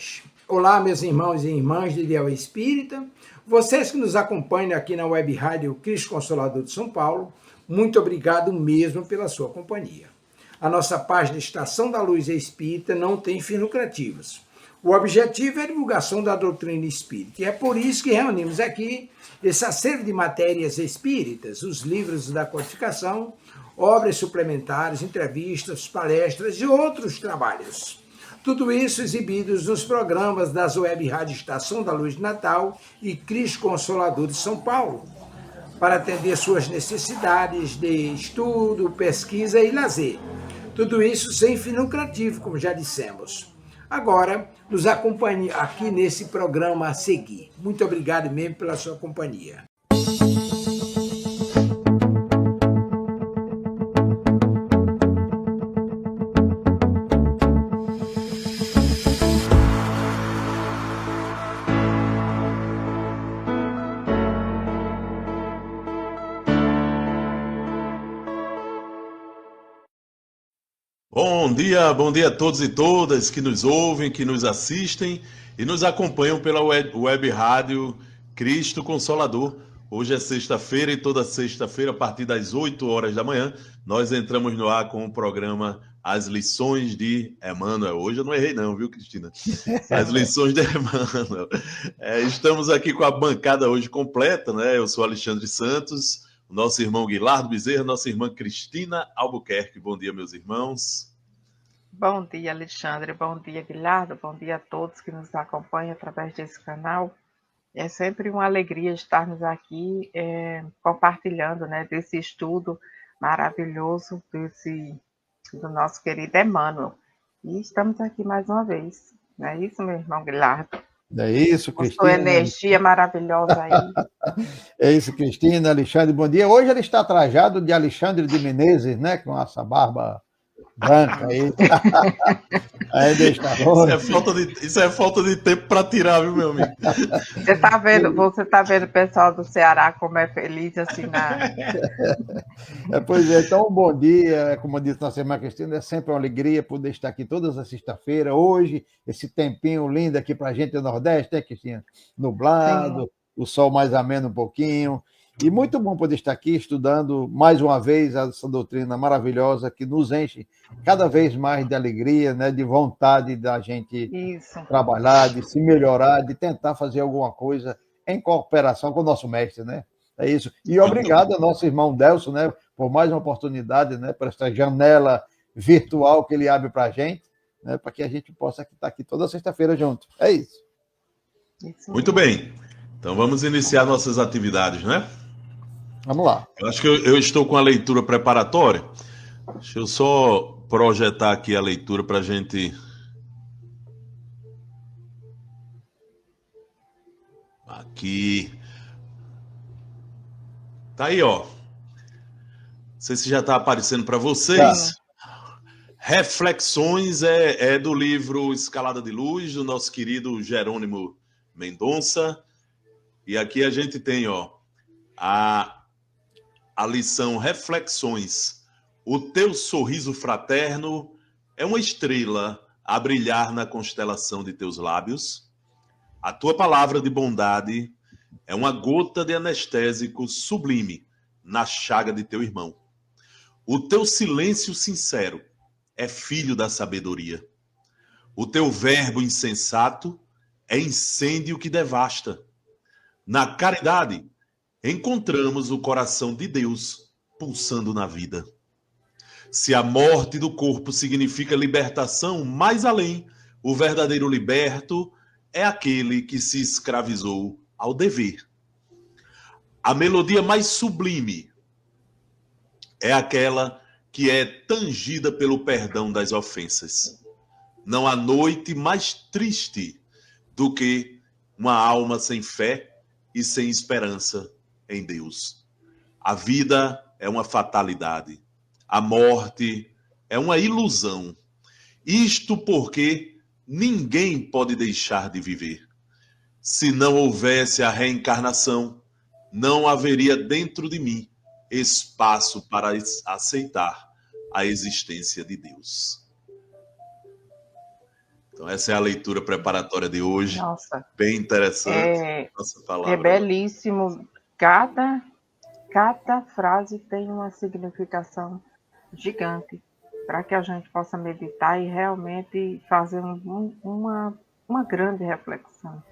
paz. Olá, meus irmãos e irmãs de Ideal Espírita, vocês que nos acompanham aqui na Web Rádio Cristo Consolador de São Paulo, muito obrigado mesmo pela sua companhia. A nossa página Estação da Luz Espírita não tem fins lucrativos. O objetivo é a divulgação da doutrina espírita, e é por isso que reunimos aqui esse acervo de matérias espíritas, os livros da codificação, obras suplementares, entrevistas, palestras e outros trabalhos. Tudo isso exibidos nos programas das Web Rádio Estação da Luz de Natal e Cristo Consolador de São Paulo, para atender suas necessidades de estudo, pesquisa e lazer. Tudo isso sem fim lucrativo, como já dissemos. Agora, nos acompanhe aqui nesse programa a seguir. Muito obrigado mesmo pela sua companhia. Bom dia a todos e todas que nos ouvem, que nos assistem e nos acompanham pela web rádio Cristo Consolador. Hoje é sexta-feira e toda sexta-feira, a partir das 8 horas da manhã, nós entramos no ar com o programa As Lições de Emmanuel. Hoje eu não errei não, viu, Cristina? As Lições de Emmanuel. Estamos aqui com a bancada hoje completa, né? Eu sou Alexandre Santos, o nosso irmão Guilardo Bezerra, nossa irmã Cristina Albuquerque. Bom dia, meus irmãos. Bom dia, Alexandre. Bom dia, Guilardo. Bom dia a todos que nos acompanham através desse canal. É sempre uma alegria estarmos aqui compartilhando, né, desse estudo maravilhoso do nosso querido Emmanuel. E estamos aqui mais uma vez. Não é isso, meu irmão Guilardo? É isso, Cristina. Com sua energia maravilhosa aí. É isso, Cristina, Alexandre, bom dia. Hoje ele está trajado de Alexandre de Menezes, né, com essa barba branca aí. Aí deixa Isso é falta de tempo para tirar, viu, meu amigo? Você tá vendo o pessoal do Ceará como é feliz assim Pois é, então bom dia, como disse nossa irmã Cristina, é sempre uma alegria poder estar aqui todas as sexta-feiras, hoje, esse tempinho lindo aqui pra gente no Nordeste, né, Cristina? Nublado, sim. O sol mais ameno um pouquinho, e muito bom poder estar aqui estudando mais uma vez essa doutrina maravilhosa que nos enche cada vez mais de alegria, né, de vontade da gente trabalhar, de se melhorar, de tentar fazer alguma coisa em cooperação com o nosso mestre, né? É isso. E obrigado ao nosso irmão Delso, né, por mais uma oportunidade, né, por essa janela virtual que ele abre para a gente, né, para que a gente possa estar aqui toda sexta-feira junto. É isso. Muito bem. Então vamos iniciar nossas atividades, né? Vamos lá. Eu acho que eu estou com a leitura preparatória. Deixa eu só projetar aqui a leitura para a gente... Aqui. Tá aí, ó. Não sei se já está aparecendo para vocês. Reflexões é do livro Escalada de Luz, do nosso querido Jerônimo Mendonça. E aqui a gente tem, ó, a lição Reflexões. O teu sorriso fraterno é uma estrela a brilhar na constelação de teus lábios. A tua palavra de bondade é uma gota de anestésico sublime na chaga de teu irmão. O teu silêncio sincero é filho da sabedoria. O teu verbo insensato é incêndio que devasta. Na caridade, encontramos o coração de Deus pulsando na vida. Se a morte do corpo significa libertação, mais além, o verdadeiro liberto é aquele que se escravizou ao dever. A melodia mais sublime é aquela que é tangida pelo perdão das ofensas. Não há noite mais triste do que uma alma sem fé e sem esperança em Deus. A vida é uma fatalidade. A morte é uma ilusão. Isto porque ninguém pode deixar de viver. Se não houvesse a reencarnação, não haveria dentro de mim espaço para aceitar a existência de Deus. Então, essa é a leitura preparatória de hoje. Nossa, Bem interessante. Nossa é palavra. belíssimo. Cada frase tem uma significação gigante para que a gente possa meditar e realmente fazer uma grande reflexão.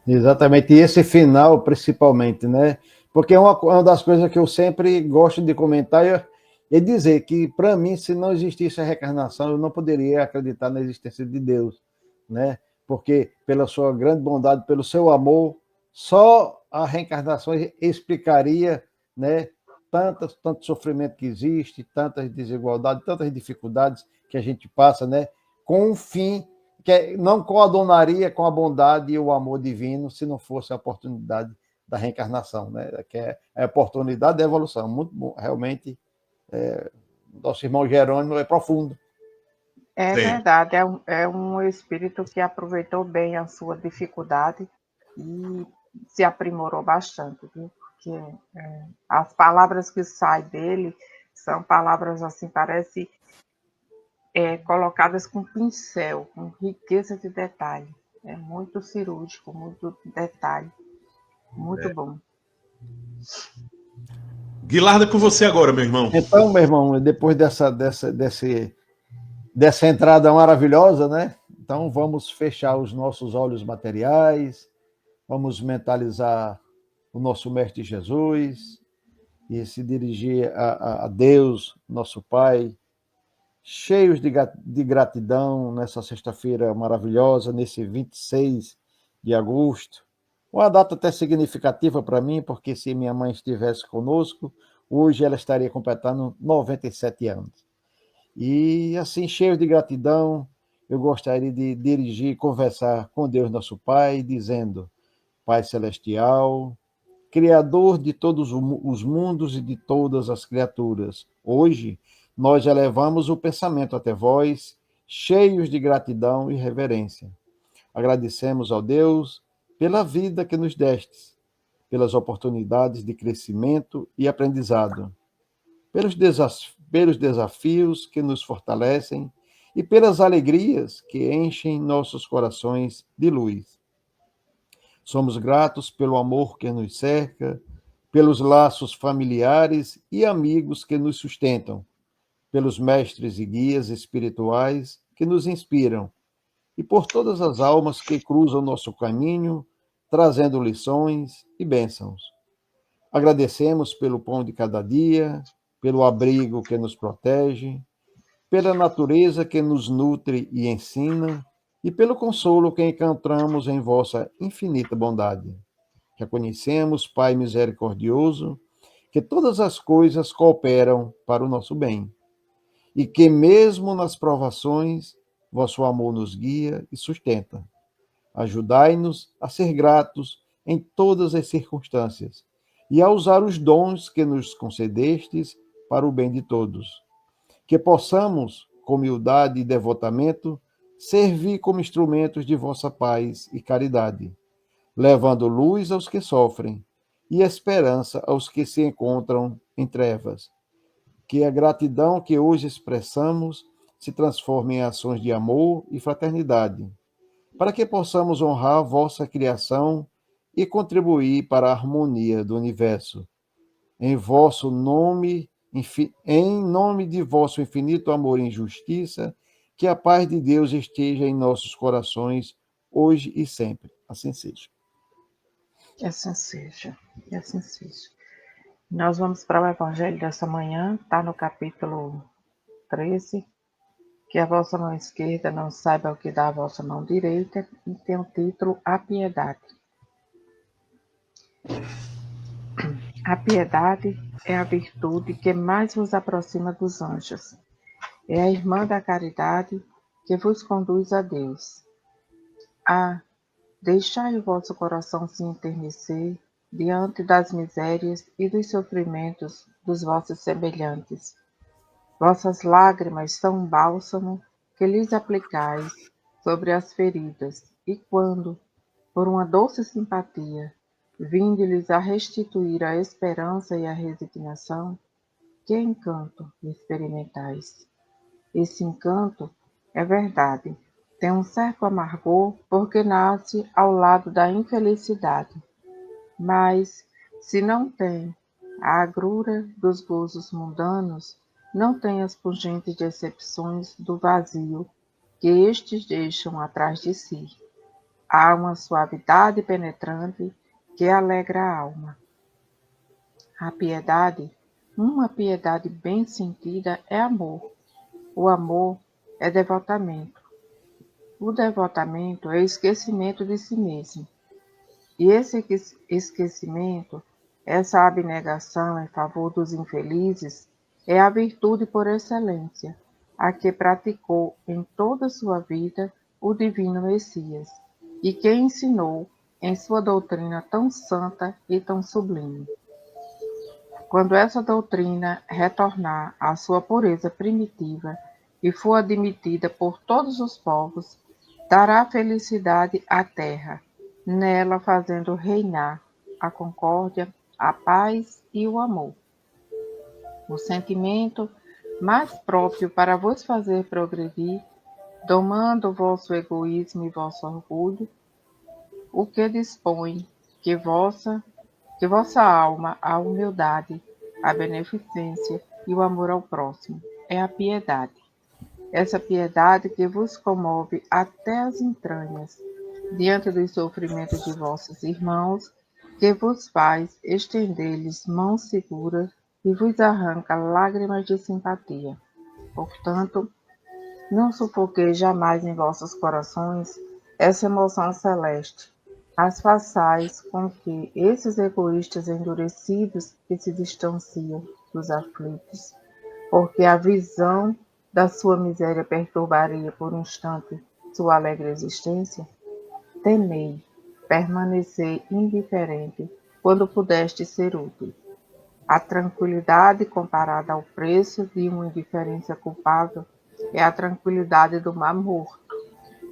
Exatamente, e esse final, principalmente, né? Porque é uma das coisas que eu sempre gosto de comentar é dizer que, para mim, se não existisse a reencarnação, eu não poderia acreditar na existência de Deus, né? Porque, pela sua grande bondade, pelo seu amor, só a reencarnação explicaria, né? Tanto sofrimento que existe, tantas desigualdades, tantas dificuldades que a gente passa, né? Com um fim que não coadunaria com a bondade e o amor divino se não fosse a oportunidade da reencarnação, né? Que é a oportunidade da evolução. Muito bom, realmente, nosso irmão Jerônimo é profundo. É Sim. verdade, é um espírito que aproveitou bem a sua dificuldade e se aprimorou bastante, viu? Porque as palavras que saem dele são palavras assim, parece colocadas com pincel, com riqueza de detalhe. É muito cirúrgico, muito detalhe, muito bom. Guilarda, com você agora, meu irmão. Então, meu irmão, depois dessa entrada maravilhosa, né? Então, vamos fechar os nossos olhos materiais, vamos mentalizar o nosso Mestre Jesus e se dirigir a Deus, nosso Pai, cheios de gratidão nessa sexta-feira maravilhosa, nesse 26 de agosto. Uma data até significativa para mim, porque se minha mãe estivesse conosco, hoje ela estaria completando 97 anos. E assim, cheio de gratidão, eu gostaria de dirigir, conversar com Deus nosso Pai, dizendo: Pai Celestial, Criador de todos os mundos e de todas as criaturas, hoje nós elevamos o pensamento até vós, cheios de gratidão e reverência. Agradecemos ao Deus pela vida que nos destes, pelas oportunidades de crescimento e aprendizado, pelos desafios que nos fortalecem e pelas alegrias que enchem nossos corações de luz. Somos gratos pelo amor que nos cerca, pelos laços familiares e amigos que nos sustentam, pelos mestres e guias espirituais que nos inspiram e por todas as almas que cruzam nosso caminho, trazendo lições e bênçãos. Agradecemos pelo pão de cada dia, pelo abrigo que nos protege, pela natureza que nos nutre e ensina, e pelo consolo que encontramos em vossa infinita bondade. Reconhecemos, Pai misericordioso, que todas as coisas cooperam para o nosso bem, e que mesmo nas provações, vosso amor nos guia e sustenta. Ajudai-nos a ser gratos em todas as circunstâncias e a usar os dons que nos concedestes para o bem de todos. Que possamos, com humildade e devotamento, servir como instrumentos de vossa paz e caridade, levando luz aos que sofrem e esperança aos que se encontram em trevas. Que a gratidão que hoje expressamos se transforme em ações de amor e fraternidade, para que possamos honrar vossa criação e contribuir para a harmonia do universo. Em vosso nome, em nome de vosso infinito amor e justiça, que a paz de Deus esteja em nossos corações, hoje e sempre. Assim seja. Que assim seja, que assim seja. Nós vamos para o Evangelho dessa manhã, está no capítulo 13, que a vossa mão esquerda não saiba o que dá a vossa mão direita, e tem o título A Piedade. A piedade é a virtude que mais vos aproxima dos anjos. É a irmã da caridade que vos conduz a Deus. Deixai o vosso coração se enternecer diante das misérias e dos sofrimentos dos vossos semelhantes. Vossas lágrimas são um bálsamo que lhes aplicais sobre as feridas, e quando, por uma doce simpatia, vinde-lhes a restituir a esperança e a resignação, que encanto experimentais! Esse encanto é verdade, Tem um certo amargor porque nasce ao lado da infelicidade, mas se não tem a agrura dos gozos mundanos, não tem as pungentes decepções do vazio que estes deixam atrás de si. Há uma suavidade penetrante que alegra a alma. A piedade, uma piedade bem sentida, é amor. O amor é devotamento. O devotamento é esquecimento de si mesmo. E esse esquecimento, essa abnegação em favor dos infelizes, é a virtude por excelência, a que praticou em toda a sua vida o divino Messias, e que ensinou em sua doutrina tão santa e tão sublime. Quando essa doutrina retornar à sua pureza primitiva e for admitida por todos os povos, dará felicidade à terra, nela fazendo reinar a concórdia, a paz e o amor. O sentimento mais próprio para vos fazer progredir, domando vosso egoísmo e vosso orgulho, o que dispõe que vossa alma a humildade, a beneficência e o amor ao próximo é a piedade. Essa piedade que vos comove até as entranhas, diante dos sofrimentos de vossos irmãos, que vos faz estender-lhes mãos seguras e vos arranca lágrimas de simpatia. Portanto, não sufoqueis jamais em vossos corações essa emoção celeste. As façais com que esses egoístas endurecidos que se distanciam dos aflitos, porque a visão da sua miséria perturbaria por um instante sua alegre existência, temei permanecer indiferente quando pudeste ser útil. A tranquilidade comparada ao preço de uma indiferença culpável é a tranquilidade do mar morto,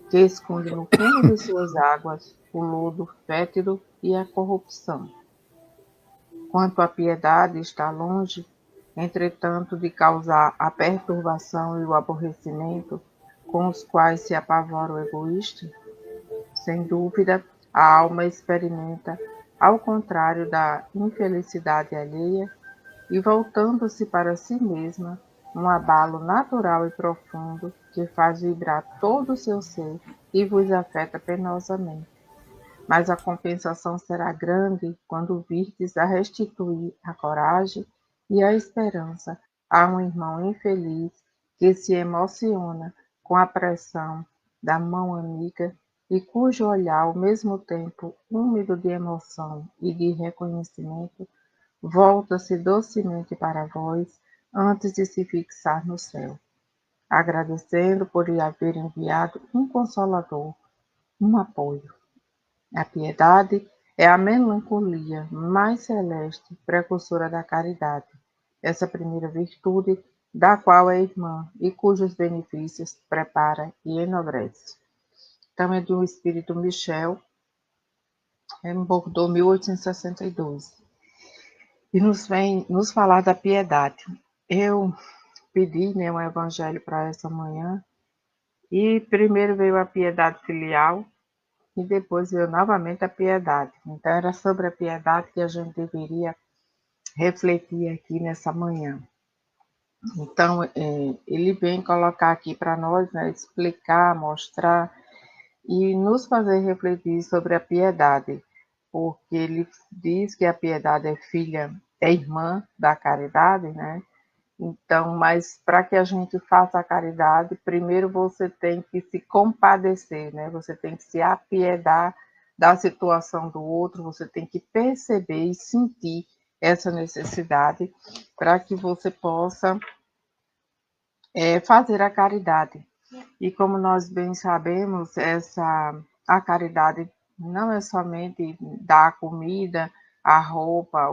que esconde no fundo de suas águas o lodo fétido e a corrupção. Quanto à piedade está longe, entretanto, de causar a perturbação e o aborrecimento com os quais se apavora o egoísta, sem dúvida, a alma experimenta, ao contrário da infelicidade alheia, e voltando-se para si mesma, um abalo natural e profundo que faz vibrar todo o seu ser e vos afeta penosamente. Mas a compensação será grande quando virdes a restituir a coragem e a esperança a um irmão infeliz que se emociona com a pressão da mão amiga e cujo olhar, ao mesmo tempo úmido de emoção e de reconhecimento, volta-se docemente para vós antes de se fixar no céu, agradecendo por lhe haver enviado um consolador, um apoio. A piedade é a melancolia mais celeste, precursora da caridade, essa primeira virtude da qual é irmã e cujos benefícios prepara e enobrece. Então é do espírito Michel, em Bordeaux, 1862. E nos vem nos falar da piedade. Eu pedi, um evangelho para essa manhã, e primeiro veio a piedade filial, e depois veio novamente a piedade. Então, era sobre a piedade que a gente deveria refletir aqui nessa manhã. Então, ele vem colocar aqui para nós, explicar, mostrar e nos fazer refletir sobre a piedade, porque ele diz que a piedade é filha, é irmã da caridade, né? Então, mas para que a gente faça a caridade, primeiro você tem que se compadecer, né? Você tem que se apiedar da situação do outro, você tem que perceber e sentir essa necessidade para que você possa fazer a caridade. E como nós bem sabemos, a caridade não é somente dar a comida, a roupa,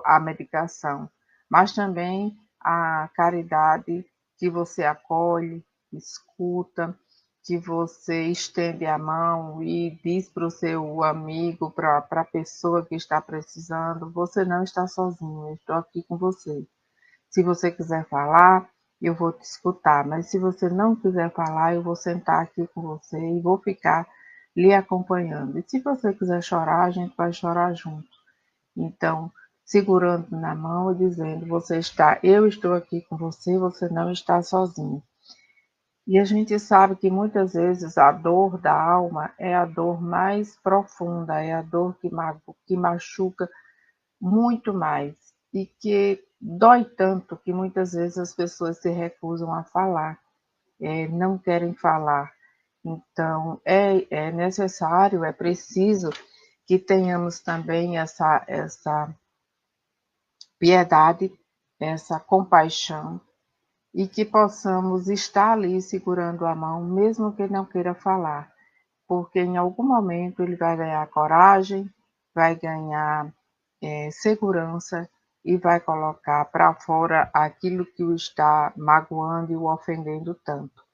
a medicação, mas também a caridade que você acolhe, escuta, que você estende a mão e diz para o seu amigo, para a pessoa que está precisando, você não está sozinho, eu estou aqui com você. Se você quiser falar, eu vou te escutar, mas se você não quiser falar, eu vou sentar aqui com você e vou ficar lhe acompanhando. E se você quiser chorar, a gente vai chorar junto. Então, segurando na mão e dizendo, eu estou aqui com você, você não está sozinho. E a gente sabe que muitas vezes a dor da alma é a dor mais profunda, é a dor que machuca muito mais e que dói tanto que muitas vezes as pessoas se recusam a falar, não querem falar. Então, é necessário, é preciso que tenhamos também essa piedade, essa compaixão, e que possamos estar ali segurando a mão, mesmo que não queira falar, porque em algum momento ele vai ganhar coragem, vai ganhar segurança e vai colocar para fora aquilo que o está magoando e o ofendendo tanto.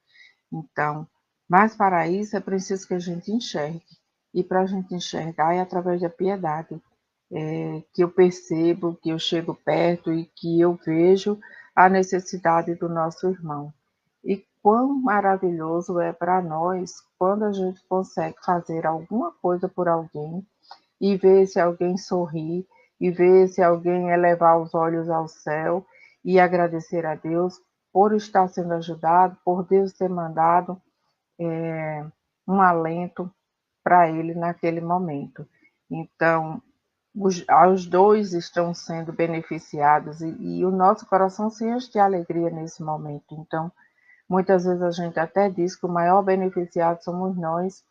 Então, mas para isso é preciso que a gente enxergue, e para a gente enxergar é através da piedade, que eu percebo, que eu chego perto e que eu vejo a necessidade do nosso irmão. E quão maravilhoso é para nós quando a gente consegue fazer alguma coisa por alguém e ver se alguém sorrir, e ver se alguém elevar os olhos ao céu e agradecer a Deus por estar sendo ajudado, por Deus ter mandado um alento para ele naquele momento. Então, os dois estão sendo beneficiados e o nosso coração se enche de alegria nesse momento. Então, muitas vezes a gente até diz que o maior beneficiado somos nós,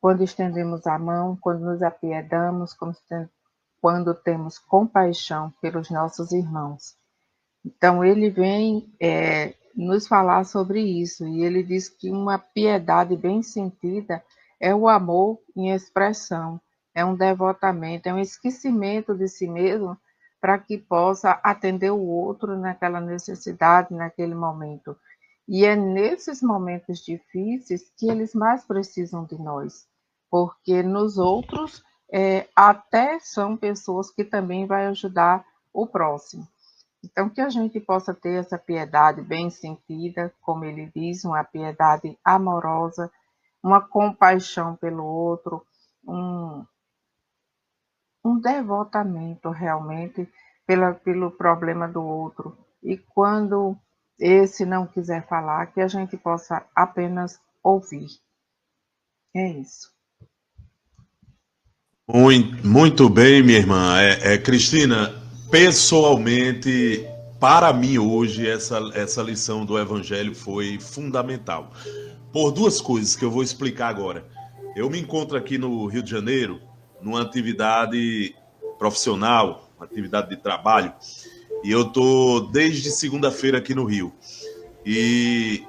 quando estendemos a mão, quando nos apiedamos, quando temos compaixão pelos nossos irmãos. Então, ele vem nos falar sobre isso, e ele diz que uma piedade bem sentida é o amor em expressão, é um devotamento, é um esquecimento de si mesmo para que possa atender o outro naquela necessidade, naquele momento. E é nesses momentos difíceis que eles mais precisam de nós, porque nos outros até são pessoas que também vai ajudar o próximo. Então, que a gente possa ter essa piedade bem sentida, como ele diz, uma piedade amorosa, uma compaixão pelo outro, um devotamento realmente pelo problema do outro. E quando esse não quiser falar, que a gente possa apenas ouvir. É isso. Muito bem, minha irmã. Cristina, pessoalmente, para mim hoje, essa lição do Evangelho foi fundamental. Por duas coisas que eu vou explicar agora. Eu me encontro aqui no Rio de Janeiro, numa atividade profissional, uma atividade de trabalho, e eu estou desde segunda-feira aqui no Rio. E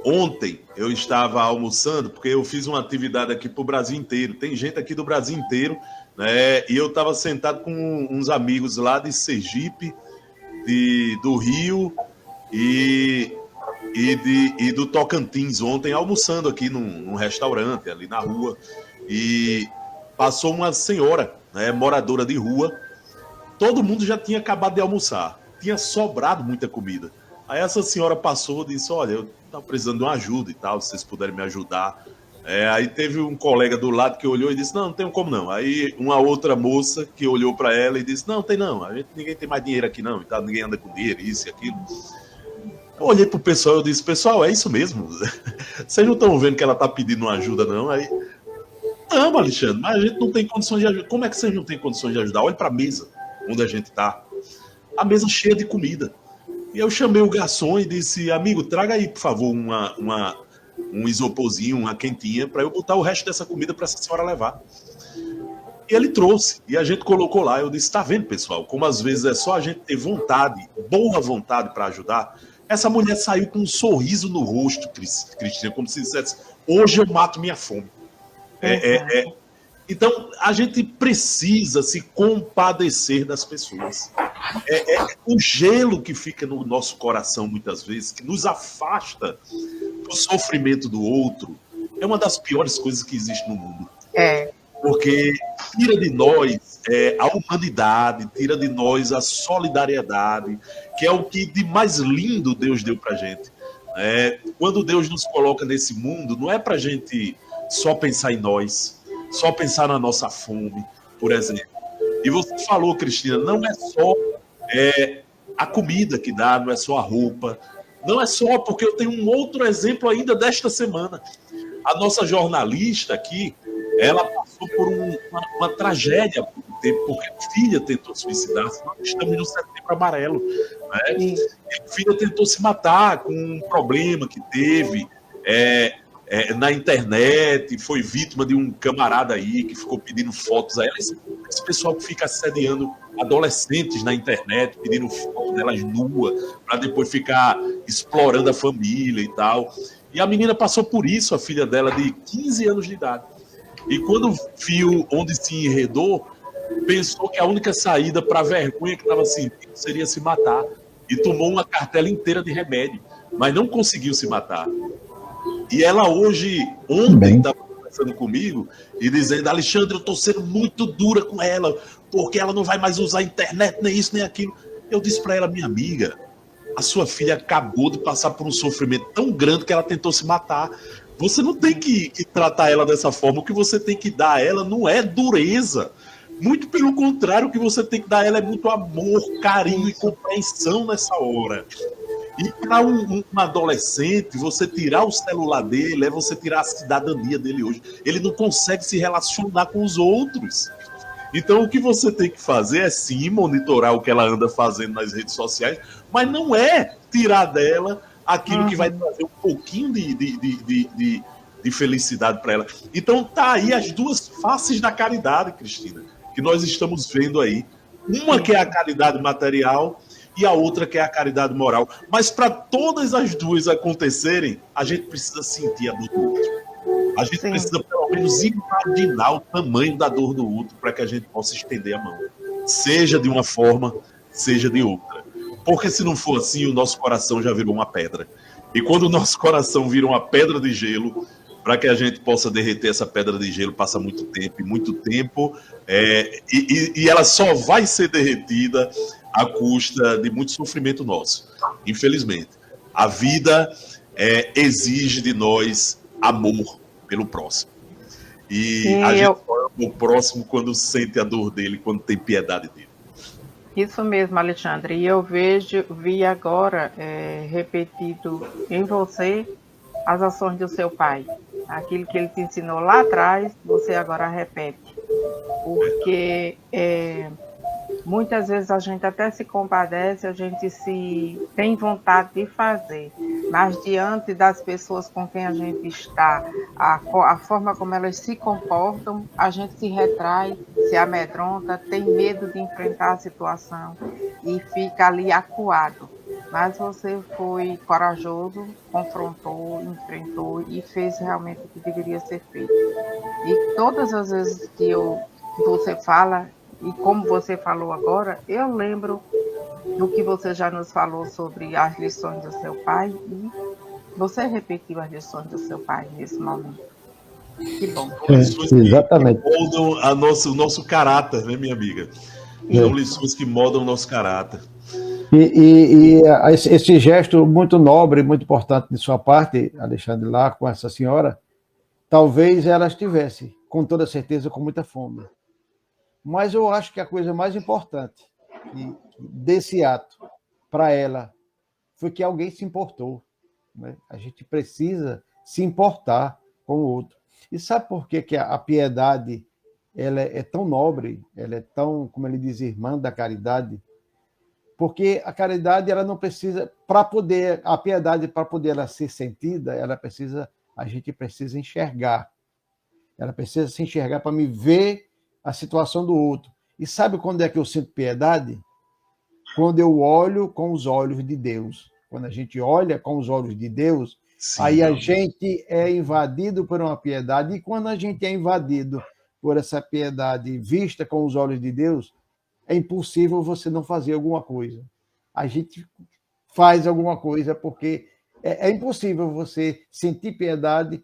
ontem eu estava almoçando, porque eu fiz uma atividade aqui para o Brasil inteiro. Tem gente aqui do Brasil inteiro, né? E eu estava sentado com uns amigos lá de Sergipe, do Rio e do Tocantins ontem, almoçando aqui num restaurante ali na rua. E passou uma senhora, né, moradora de rua. Todo mundo já tinha acabado de almoçar. Tinha sobrado muita comida. Aí essa senhora passou e disse, olha, eu estava precisando de uma ajuda e tal, se vocês puderem me ajudar. Aí teve um colega do lado que olhou e disse, não tenho como não. Aí uma outra moça que olhou para ela e disse, não tem não, ninguém tem mais dinheiro aqui não, e tal, ninguém anda com dinheiro, isso e aquilo. Eu olhei pro pessoal e disse, pessoal, é isso mesmo? Vocês não estão vendo que ela está pedindo uma ajuda não? Aí, não, Alexandre, mas a gente não tem condições de ajudar. Como é que vocês não têm condições de ajudar? Olha para a mesa onde a gente está. A mesa cheia de comida. E eu chamei o garçom e disse, amigo, traga aí, por favor, um isoporzinho, uma quentinha, para eu botar o resto dessa comida para essa senhora levar. E ele trouxe, e a gente colocou lá. Eu disse, tá vendo, pessoal, como às vezes é só a gente ter vontade, boa vontade para ajudar. Essa mulher saiu com um sorriso no rosto, Cristina, como se dissesse, hoje eu mato minha fome. Então, a gente precisa se compadecer das pessoas. O gelo que fica no nosso coração, muitas vezes, que nos afasta do sofrimento do outro, é uma das piores coisas que existe no mundo. porque tira de nós a humanidade, tira de nós a solidariedade, que é o que de mais lindo Deus deu para a gente. Quando Deus nos coloca nesse mundo, não é para a gente só pensar em nós, só pensar na nossa fome, por exemplo. E você falou, Cristina, não é só a comida que dá, não é só a roupa, não é só, porque eu tenho um outro exemplo ainda desta semana. A nossa jornalista aqui, ela passou por uma tragédia por um tempo, porque a filha tentou suicidar-se. Nós estamos no Setembro Amarelo. Né? E a filha tentou se matar com um problema que teve na internet, foi vítima de um camarada aí que ficou pedindo fotos a ela. Esse pessoal que fica assediando adolescentes na internet, pedindo fotos delas nuas, para depois ficar explorando a família e tal. E a menina passou por isso, a filha dela, de 15 anos de idade. E quando viu onde se enredou, pensou que a única saída para a vergonha que estava sentindo seria se matar. E tomou uma cartela inteira de remédio, mas não conseguiu se matar. E ela ontem estava conversando comigo e dizendo: Alexandre, eu estou sendo muito dura com ela, porque ela não vai mais usar a internet, nem isso, nem aquilo. Eu disse para ela: minha amiga, a sua filha acabou de passar por um sofrimento tão grande que ela tentou se matar. Você não tem que tratar ela dessa forma. O que você tem que dar a ela não é dureza. Muito pelo contrário, o que você tem que dar a ela é muito amor, carinho e compreensão nessa hora. E para um adolescente, você tirar o celular dele é você tirar a cidadania dele hoje. Ele não consegue se relacionar com os outros. Então, o que você tem que fazer é sim monitorar o que ela anda fazendo nas redes sociais, mas não é tirar dela aquilo que vai trazer um pouquinho de felicidade para ela. Então, tá aí as duas faces da caridade, Cristina, que nós estamos vendo aí. Uma que é a caridade material e a outra que é a caridade moral. Mas para todas as duas acontecerem, a gente precisa sentir a dor do outro. A gente precisa, pelo menos, imaginar o tamanho da dor do outro para que a gente possa estender a mão. Seja de uma forma, seja de outra. Porque se não for assim, o nosso coração já virou uma pedra. E quando o nosso coração vira uma pedra de gelo, para que a gente possa derreter essa pedra de gelo, passa muito tempo, e ela só vai ser derretida à custa de muito sofrimento nosso. Infelizmente. A vida exige de nós amor pelo próximo. E a gente ama o próximo quando sente a dor dele, quando tem piedade dele. Isso mesmo, Alexandre. E eu vi agora repetido em você as ações do seu pai. Aquilo que ele te ensinou lá atrás, você agora repete. Porque muitas vezes a gente até se compadece, a gente tem vontade de fazer, mas diante das pessoas com quem a gente está, a forma como elas se comportam, a gente se retrai, se amedronta, tem medo de enfrentar a situação e fica ali acuado. Mas você foi corajoso, confrontou, enfrentou e fez realmente o que deveria ser feito. E todas as vezes que você fala, e como você falou agora, eu lembro do que você já nos falou sobre as lições do seu pai, e você repetiu as lições do seu pai nesse momento. Que bom. Exatamente. Que moldam o nosso caráter, né, minha amiga? São lições que moldam o nosso caráter. E esse gesto muito nobre, muito importante de sua parte, Alexandre, lá com essa senhora, talvez ela estivesse, com toda certeza, com muita fome. Mas eu acho que a coisa mais importante desse ato para ela foi que alguém se importou. Né? A gente precisa se importar com o outro. E sabe por que a piedade ela é tão nobre, ela é tão, como ele diz, irmã da caridade? Porque a caridade, ela não precisa, a piedade, para poder ela ser sentida, a gente precisa enxergar. Ela precisa se enxergar para me ver a situação do outro. E sabe quando é que eu sinto piedade? Quando eu olho com os olhos de Deus. Quando a gente olha com os olhos de Deus, sim, aí a gente é invadido por uma piedade. E quando a gente é invadido por essa piedade vista com os olhos de Deus, é impossível você não fazer alguma coisa. A gente faz alguma coisa porque é impossível você sentir piedade.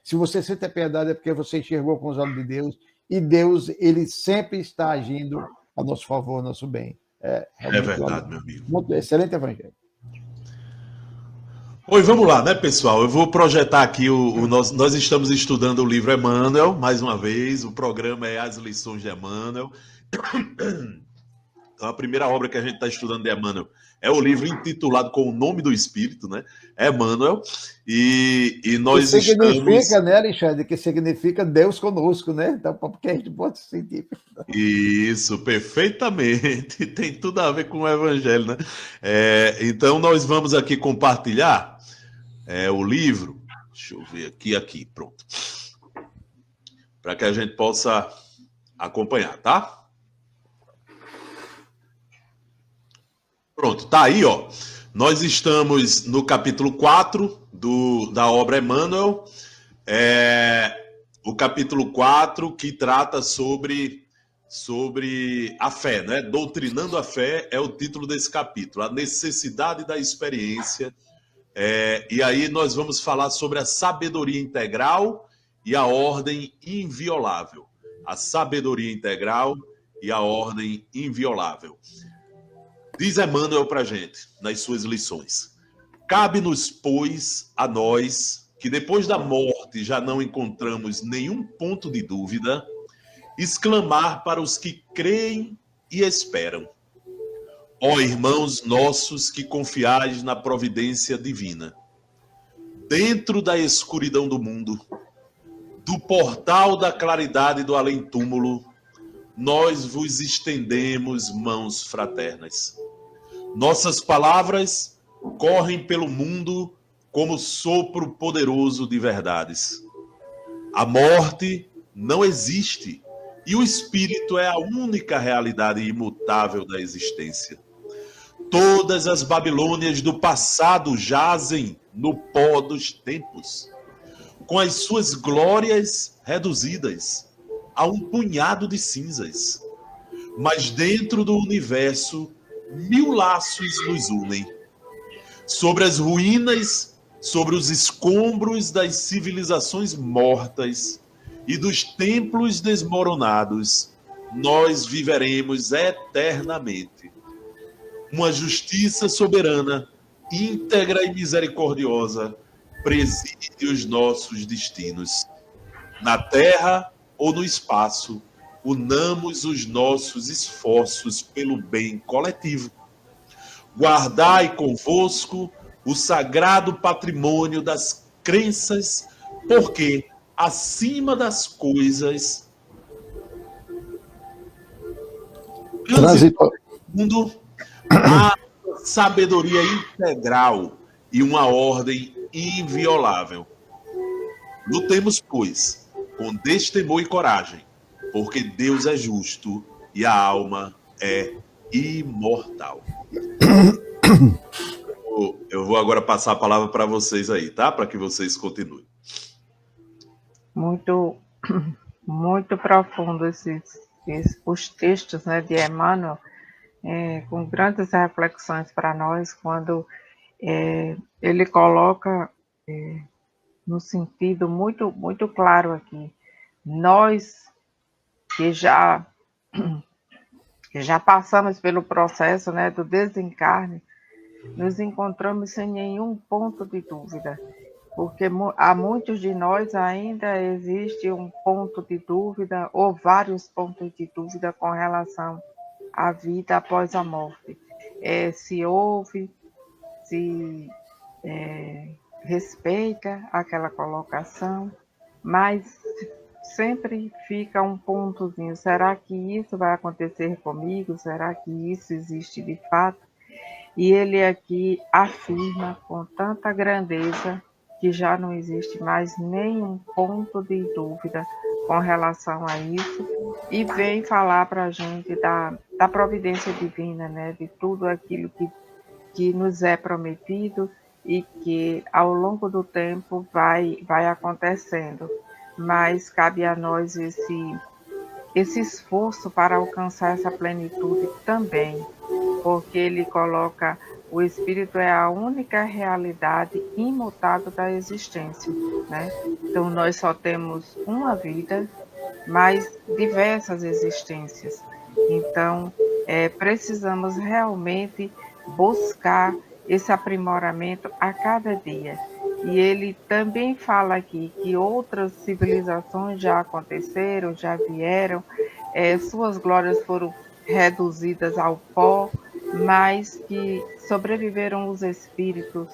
Se você sente a piedade é porque você enxergou com os olhos de Deus e Deus, ele sempre está agindo a nosso favor, a nosso bem. É verdade, meu amigo. Muito excelente evangelho. Oi, vamos lá, né, pessoal? Eu vou projetar aqui nós estamos estudando o livro Emmanuel, mais uma vez, o programa é As Lições de Emmanuel. Então, a primeira obra que a gente está estudando de Emmanuel é o livro intitulado com o nome do Espírito, né? Emmanuel. E nós que significa, estamos... né, Alexandre? Que significa Deus conosco, né? Então, porque a gente pode sentir. Isso, perfeitamente. Tem tudo a ver com o Evangelho, né? Então, nós vamos aqui compartilhar o livro. Deixa eu ver aqui, pronto. Para que a gente possa acompanhar, tá? Pronto, tá aí, ó. Nós estamos no capítulo 4 da obra Emmanuel. O capítulo 4 que trata sobre a fé, né? Doutrinando a fé é o título desse capítulo. A necessidade da experiência. E aí nós vamos falar sobre a sabedoria integral e a ordem inviolável. A sabedoria integral e a ordem inviolável. Diz Emmanuel para a gente, nas suas lições: cabe-nos, pois, a nós, que depois da morte já não encontramos nenhum ponto de dúvida, exclamar para os que creem e esperam: ó irmãos nossos que confiais na providência divina, dentro da escuridão do mundo, do portal da claridade do além-túmulo, nós vos estendemos mãos fraternas. Nossas palavras correm pelo mundo como sopro poderoso de verdades. A morte não existe e o espírito é a única realidade imutável da existência. Todas as Babilônias do passado jazem no pó dos tempos, com as suas glórias reduzidas a um punhado de cinzas. Mas dentro do universo, 1000 laços nos unem. Sobre as ruínas, sobre os escombros das civilizações mortas e dos templos desmoronados, nós viveremos eternamente. Uma justiça soberana, íntegra e misericordiosa, preside os nossos destinos. Na terra ou no espaço, unamos os nossos esforços pelo bem coletivo. Guardai convosco o sagrado patrimônio das crenças, porque, acima das coisas, mundo há sabedoria integral e uma ordem inviolável. Lutemos, pois, com destemor e coragem, porque Deus é justo e a alma é imortal. Eu vou agora passar a palavra para vocês aí, tá? Para que vocês continuem. Muito, muito profundo os textos, né, de Emmanuel, com grandes reflexões para nós, quando ele coloca no sentido muito, muito claro aqui. Nós que já passamos pelo processo, né, do desencarne, nos encontramos sem nenhum ponto de dúvida, porque há muitos de nós ainda existe um ponto de dúvida ou vários pontos de dúvida com relação à vida após a morte. Se houve, se respeita aquela colocação, mas sempre fica um pontozinho. Será que isso vai acontecer comigo? Será que isso existe de fato? E ele aqui afirma com tanta grandeza que já não existe mais nenhum ponto de dúvida com relação a isso, e vem falar para a gente da providência divina, né? De tudo aquilo que nos é prometido e que ao longo do tempo vai acontecendo. Mas cabe a nós esse esforço para alcançar essa plenitude também, porque ele coloca: o espírito é a única realidade imutável da existência, né? Então nós só temos uma vida, mas diversas existências. Então, precisamos realmente buscar esse aprimoramento a cada dia. E ele também fala aqui que outras civilizações já aconteceram, já vieram, suas glórias foram reduzidas ao pó, mas que sobreviveram os espíritos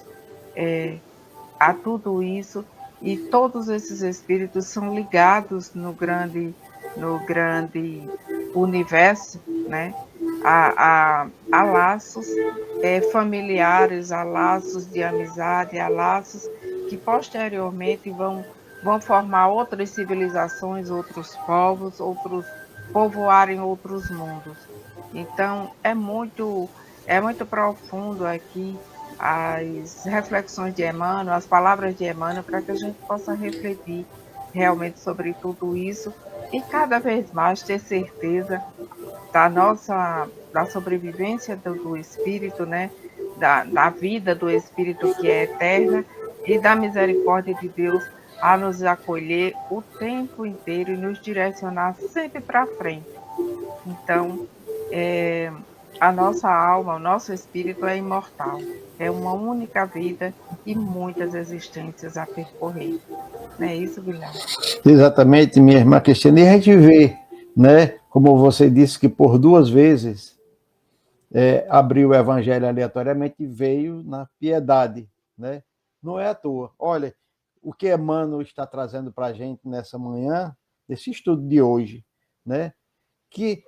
a tudo isso, e todos esses espíritos são ligados no grande universo, né? A laços familiares, a laços de amizade, a laços que posteriormente vão formar outras civilizações, outros povos, povoarem outros mundos. Então, é muito profundo aqui as reflexões de Emmanuel, as palavras de Emmanuel, para que a gente possa refletir realmente sobre tudo isso e cada vez mais ter certeza da sobrevivência do espírito, né? Da vida do espírito que é eterna e da misericórdia de Deus a nos acolher o tempo inteiro e nos direcionar sempre para frente. Então, a nossa alma, o nosso espírito é imortal. É uma única vida e muitas existências a percorrer. Não é isso, Guilherme? Exatamente, minha irmã Cristina. E a gente vê, né, como você disse, que por 2 vezes abriu o evangelho aleatoriamente e veio na piedade, né? Não é à toa. Olha, o que Emmanuel está trazendo para a gente nessa manhã, desse estudo de hoje, né? Que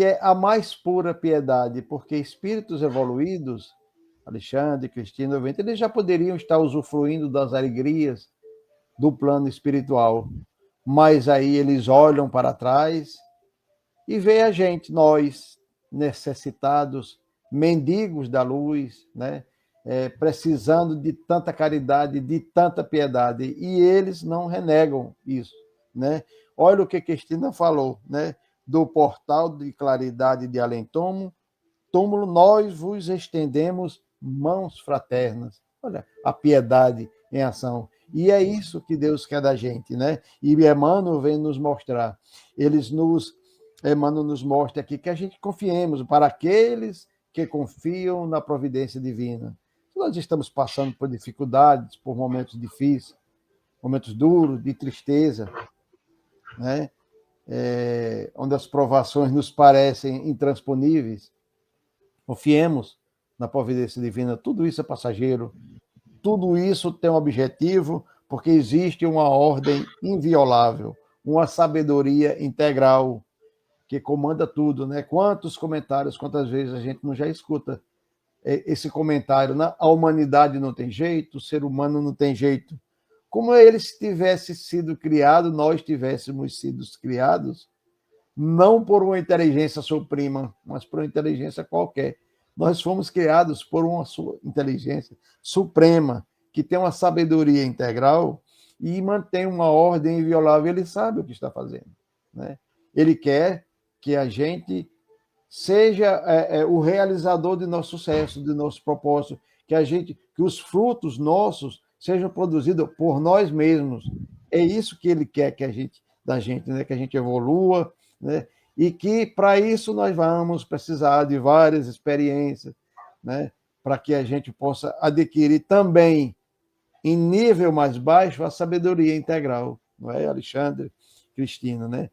é a mais pura piedade, porque espíritos evoluídos, Alexandre, Cristina, eles já poderiam estar usufruindo das alegrias do plano espiritual, mas aí eles olham para trás e veem a gente, nós, necessitados, mendigos da luz, né? Precisando de tanta caridade, de tanta piedade, e eles não renegam isso, né? Olha o que Cristina falou, né? Do portal de claridade de além-túmulo, nós vos estendemos mãos fraternas. Olha, a piedade em ação. E é isso que Deus quer da gente, né? E Emmanuel vem nos mostrar. Emmanuel nos mostra aqui que a gente confiemos para aqueles que confiam na providência divina. Nós estamos passando por dificuldades, por momentos difíceis, momentos duros, de tristeza, né? Onde as provações nos parecem intransponíveis. Confiemos na providência divina. Tudo isso é passageiro. Tudo isso tem um objetivo, porque existe uma ordem inviolável, uma sabedoria integral que comanda tudo, né? Quantos comentários, quantas vezes a gente não já escuta esse comentário, né? A humanidade não tem jeito, o ser humano não tem jeito. Como ele tivesse sido criado, nós tivéssemos sido criados, não por uma inteligência suprema, mas por uma inteligência qualquer. Nós fomos criados por uma inteligência suprema, que tem uma sabedoria integral e mantém uma ordem inviolável. Ele sabe o que está fazendo, né? Ele quer que a gente seja o realizador de nosso sucesso, de nosso propósito, que os frutos nossos sejam produzidos por nós mesmos. É isso que ele quer da gente, né? Que a gente evolua, né? E que, para isso, nós vamos precisar de várias experiências, né? Para que a gente possa adquirir também, em nível mais baixo, a sabedoria integral. Não é, Alexandre, Cristina, né?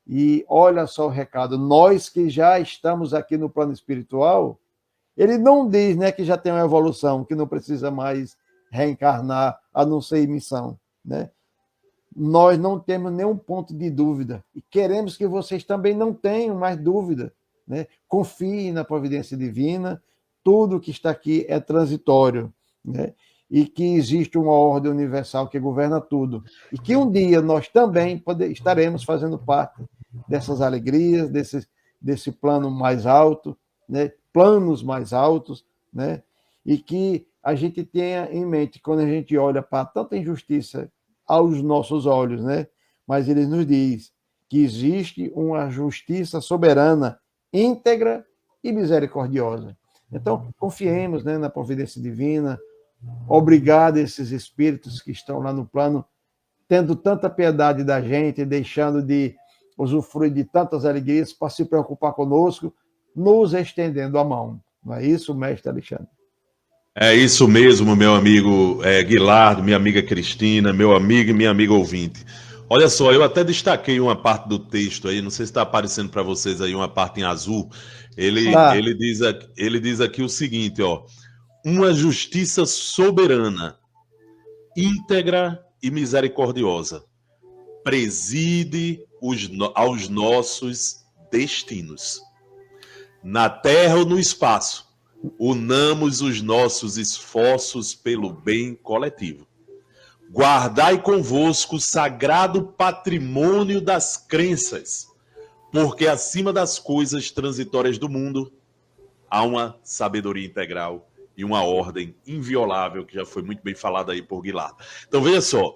E olha só o recado, nós que já estamos aqui no plano espiritual, ele não diz, né, que já tem uma evolução, que não precisa mais reencarnar, a não ser em missão, né? Nós não temos nenhum ponto de dúvida e queremos que vocês também não tenham mais dúvida, né? Confiem na providência divina, tudo que está aqui é transitório, né? E que existe uma ordem universal que governa tudo. E que um dia nós também estaremos fazendo parte dessas alegrias, desse plano mais alto, né? Planos mais altos, né? E que a gente tenha em mente, quando a gente olha para tanta injustiça aos nossos olhos, né? Mas ele nos diz que existe uma justiça soberana, íntegra e misericordiosa. Então, confiemos, né, na providência divina. Obrigado a esses espíritos que estão lá no plano tendo tanta piedade da gente, deixando de usufruir de tantas alegrias para se preocupar conosco, nos estendendo a mão. Não é isso, mestre Alexandre? É isso mesmo, meu amigo Guilardo, minha amiga Cristina, meu amigo e minha amiga ouvinte. Olha só, eu até destaquei uma parte do texto aí, não sei se está aparecendo para vocês aí uma parte em azul. Ele diz aqui o seguinte, ó: uma justiça soberana, íntegra e misericordiosa, preside aos nossos destinos. Na terra ou no espaço, unamos os nossos esforços pelo bem coletivo. Guardai convosco o sagrado patrimônio das crenças, porque acima das coisas transitórias do mundo há uma sabedoria integral e uma ordem inviolável, que já foi muito bem falada aí por Guilardo. Então, veja só,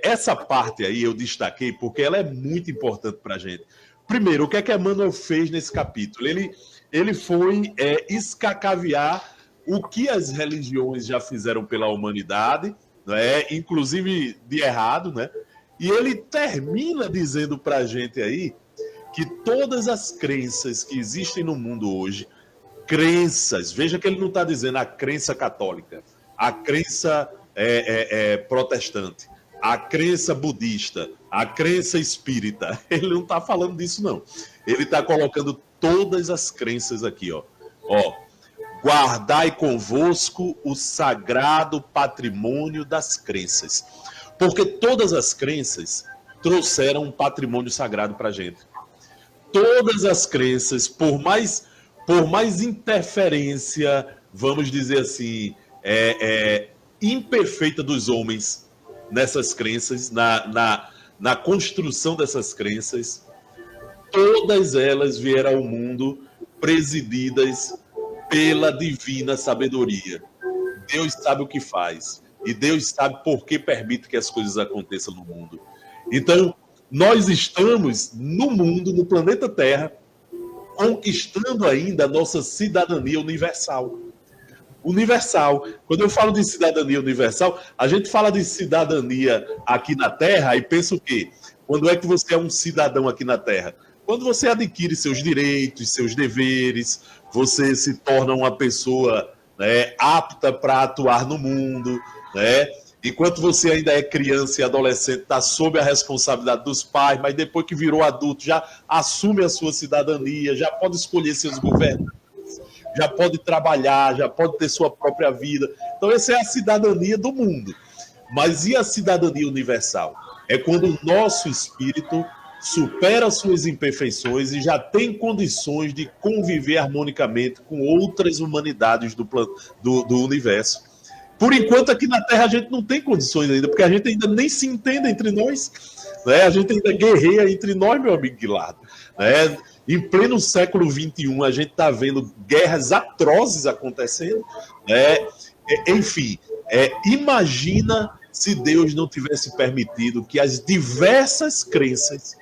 essa parte aí eu destaquei porque ela é muito importante para a gente. Primeiro, o que é que Emmanuel fez nesse capítulo? Ele foi escacaviar o que as religiões já fizeram pela humanidade, né? Inclusive de errado, né? E ele termina dizendo para a gente aí que todas as crenças que existem no mundo hoje, crenças, veja que ele não está dizendo a crença católica, a crença protestante, a crença budista, a crença espírita, ele não está falando disso não. Ele está colocando todas as crenças aqui, ó. Guardai convosco o sagrado patrimônio das crenças. Porque todas as crenças trouxeram um patrimônio sagrado para a gente. Todas as crenças, por mais interferência, vamos dizer assim, imperfeita dos homens nessas crenças, na construção dessas crenças, todas elas vieram ao mundo presididas pela divina sabedoria. Deus sabe o que faz. E Deus sabe por que permite que as coisas aconteçam no mundo. Então, nós estamos no mundo, no planeta Terra, conquistando ainda a nossa cidadania universal. Universal. Quando eu falo de cidadania universal, a gente fala de cidadania aqui na Terra e pensa o quê? Quando é que você é um cidadão aqui na Terra? Quando você adquire seus direitos, seus deveres, você se torna uma pessoa, né, apta para atuar no mundo, né? Enquanto você ainda é criança e adolescente, está sob a responsabilidade dos pais, mas depois que virou adulto, já assume a sua cidadania, já pode escolher seus governantes, já pode trabalhar, já pode ter sua própria vida. Então, essa é a cidadania do mundo. Mas e a cidadania universal? É quando o nosso espírito supera suas imperfeições e já tem condições de conviver harmonicamente com outras humanidades do universo. Por enquanto, aqui na Terra, a gente não tem condições ainda, porque a gente ainda nem se entende entre nós, né? A gente ainda guerreia entre nós, meu amigo Guilardo, né? Em pleno século XXI, a gente está vendo guerras atrozes acontecendo, né? Enfim, imagina se Deus não tivesse permitido que as diversas crenças,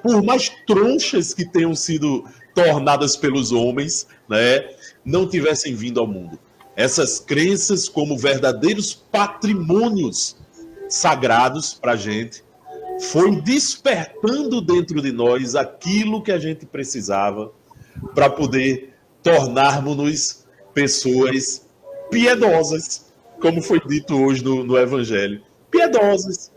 por mais tronchas que tenham sido tornadas pelos homens, né, não tivessem vindo ao mundo. Essas crenças, como verdadeiros patrimônios sagrados para a gente, foi despertando dentro de nós aquilo que a gente precisava para poder tornarmos-nos pessoas piedosas, como foi dito hoje no Evangelho. Piedosas.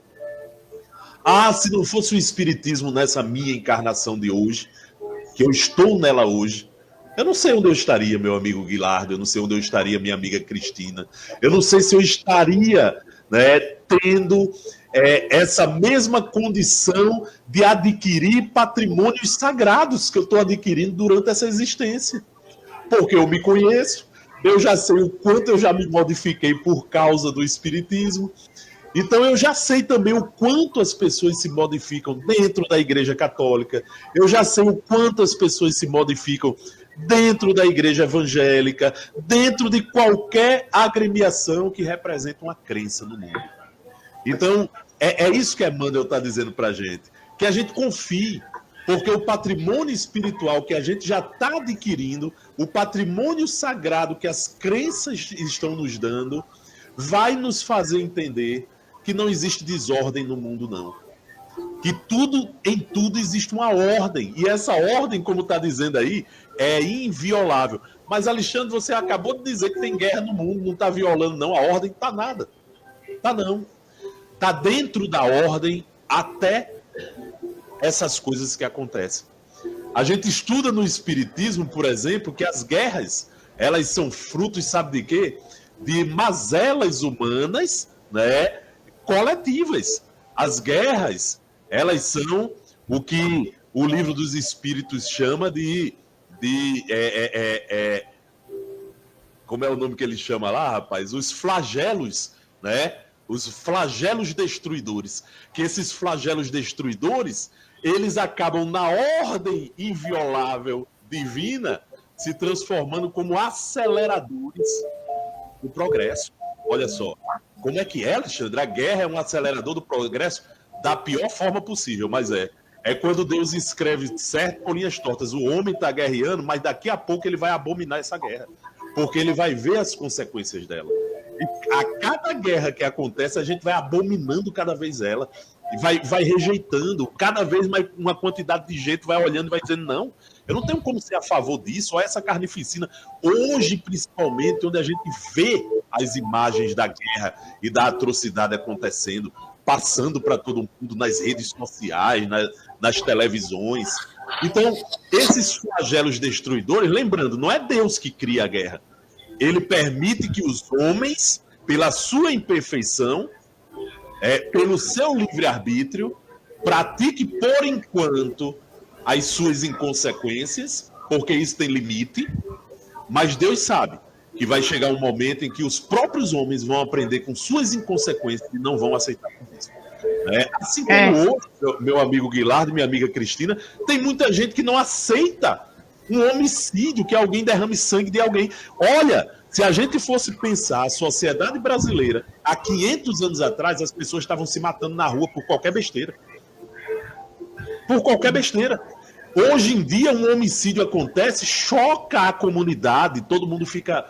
Ah, se não fosse o Espiritismo nessa minha encarnação de hoje, que eu estou nela hoje, eu não sei onde eu estaria, meu amigo Guilardo, eu não sei onde eu estaria, minha amiga Cristina, eu não sei se eu estaria, né, tendo essa mesma condição de adquirir patrimônios sagrados que eu estou adquirindo durante essa existência. Porque eu me conheço, eu já sei o quanto eu já me modifiquei por causa do Espiritismo. Então eu já sei também o quanto as pessoas se modificam dentro da Igreja Católica, eu já sei o quanto as pessoas se modificam dentro da Igreja Evangélica, dentro de qualquer agremiação que representa uma crença no mundo. Então, é isso que Emmanuel está dizendo para a gente, que a gente confie, porque o patrimônio espiritual que a gente já está adquirindo, o patrimônio sagrado que as crenças estão nos dando, vai nos fazer entender que não existe desordem no mundo, não. Que em tudo existe uma ordem. E essa ordem, como está dizendo aí, é inviolável. Mas, Alexandre, você acabou de dizer que tem guerra no mundo, não está violando, não. A ordem está nada. Está não. Está dentro da ordem até essas coisas que acontecem. A gente estuda no Espiritismo, por exemplo, que as guerras, elas são frutos, sabe de quê? De mazelas humanas, né, coletivas. As guerras, elas são o que o Livro dos Espíritos chama como é o nome que ele chama lá, rapaz? Os flagelos, né? Os flagelos destruidores. Que esses flagelos destruidores, eles acabam na ordem inviolável divina se transformando como aceleradores do progresso. Olha só, como é que é, Alexandre? A guerra é um acelerador do progresso da pior forma possível, mas é. É quando Deus escreve certo por linhas tortas. O homem está guerreando, mas daqui a pouco ele vai abominar essa guerra. Porque ele vai ver as consequências dela. E a cada guerra que acontece, a gente vai abominando cada vez ela. E vai rejeitando. Cada vez mais uma quantidade de gente vai olhando e vai dizendo, não, eu não tenho como ser a favor disso. Olha essa carnificina. Hoje, principalmente, onde a gente vê as imagens da guerra e da atrocidade acontecendo, passando para todo mundo nas redes sociais, nas televisões. Então, esses flagelos destruidores, lembrando, não é Deus que cria a guerra. Ele permite que os homens, pela sua imperfeição, pelo seu livre-arbítrio, pratique por enquanto as suas inconsequências, porque isso tem limite, mas Deus sabe que vai chegar um momento em que os próprios homens vão aprender com suas inconsequências e não vão aceitar isso. Assim como hoje, meu amigo Guilherme, minha amiga Cristina, tem muita gente que não aceita um homicídio, que alguém derrame sangue de alguém. Olha, se a gente fosse pensar a sociedade brasileira, há 500 anos atrás, as pessoas estavam se matando na rua por qualquer besteira. Por qualquer besteira. Hoje em dia, um homicídio acontece, choca a comunidade, todo mundo fica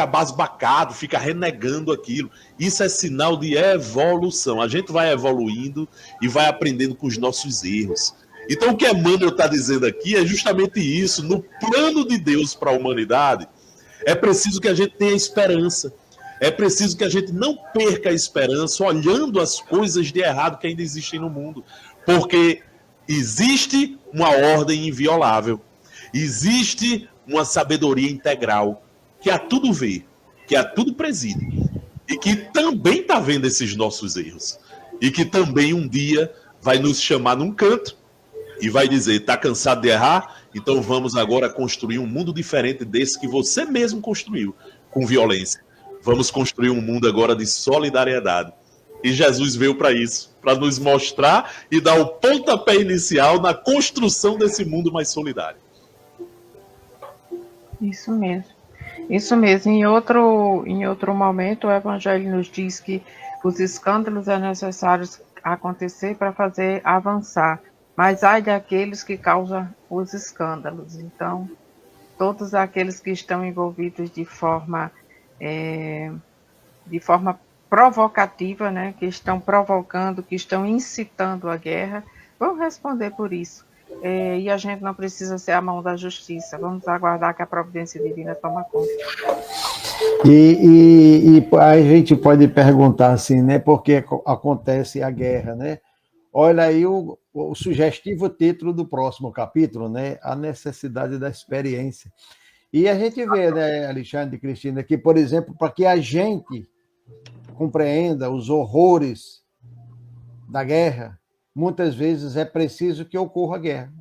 basbacado, fica renegando aquilo. Isso é sinal de evolução. A gente vai evoluindo e vai aprendendo com os nossos erros. Então, o que Emmanuel está dizendo aqui é justamente isso. No plano de Deus para a humanidade, é preciso que a gente tenha esperança. É preciso que a gente não perca a esperança olhando as coisas de errado que ainda existem no mundo. Porque existe uma ordem inviolável. Existe uma sabedoria integral que a tudo vê, que a tudo preside. E que também está vendo esses nossos erros. E que também um dia vai nos chamar num canto e vai dizer, está cansado de errar? Então vamos agora construir um mundo diferente desse que você mesmo construiu, com violência. Vamos construir um mundo agora de solidariedade. E Jesus veio para isso, para nos mostrar e dar o pontapé inicial na construção desse mundo mais solidário. Isso mesmo. Isso mesmo. Em outro momento, o Evangelho nos diz que os escândalos é necessário acontecer para fazer avançar. Mas ai daqueles que causam os escândalos. Então, todos aqueles que estão envolvidos de forma provocativa, né, que estão provocando, que estão incitando a guerra, vão responder por isso. E a gente não precisa ser a mão da justiça. Vamos aguardar que a providência divina toma conta. E a gente pode perguntar assim, né, por que acontece a guerra, né? Olha aí o sugestivo título do próximo capítulo, né? A necessidade da experiência. E a gente vê, né, Alexandre e Cristina, que, por exemplo, para que a gente compreenda os horrores da guerra, muitas vezes é preciso que ocorra a guerra.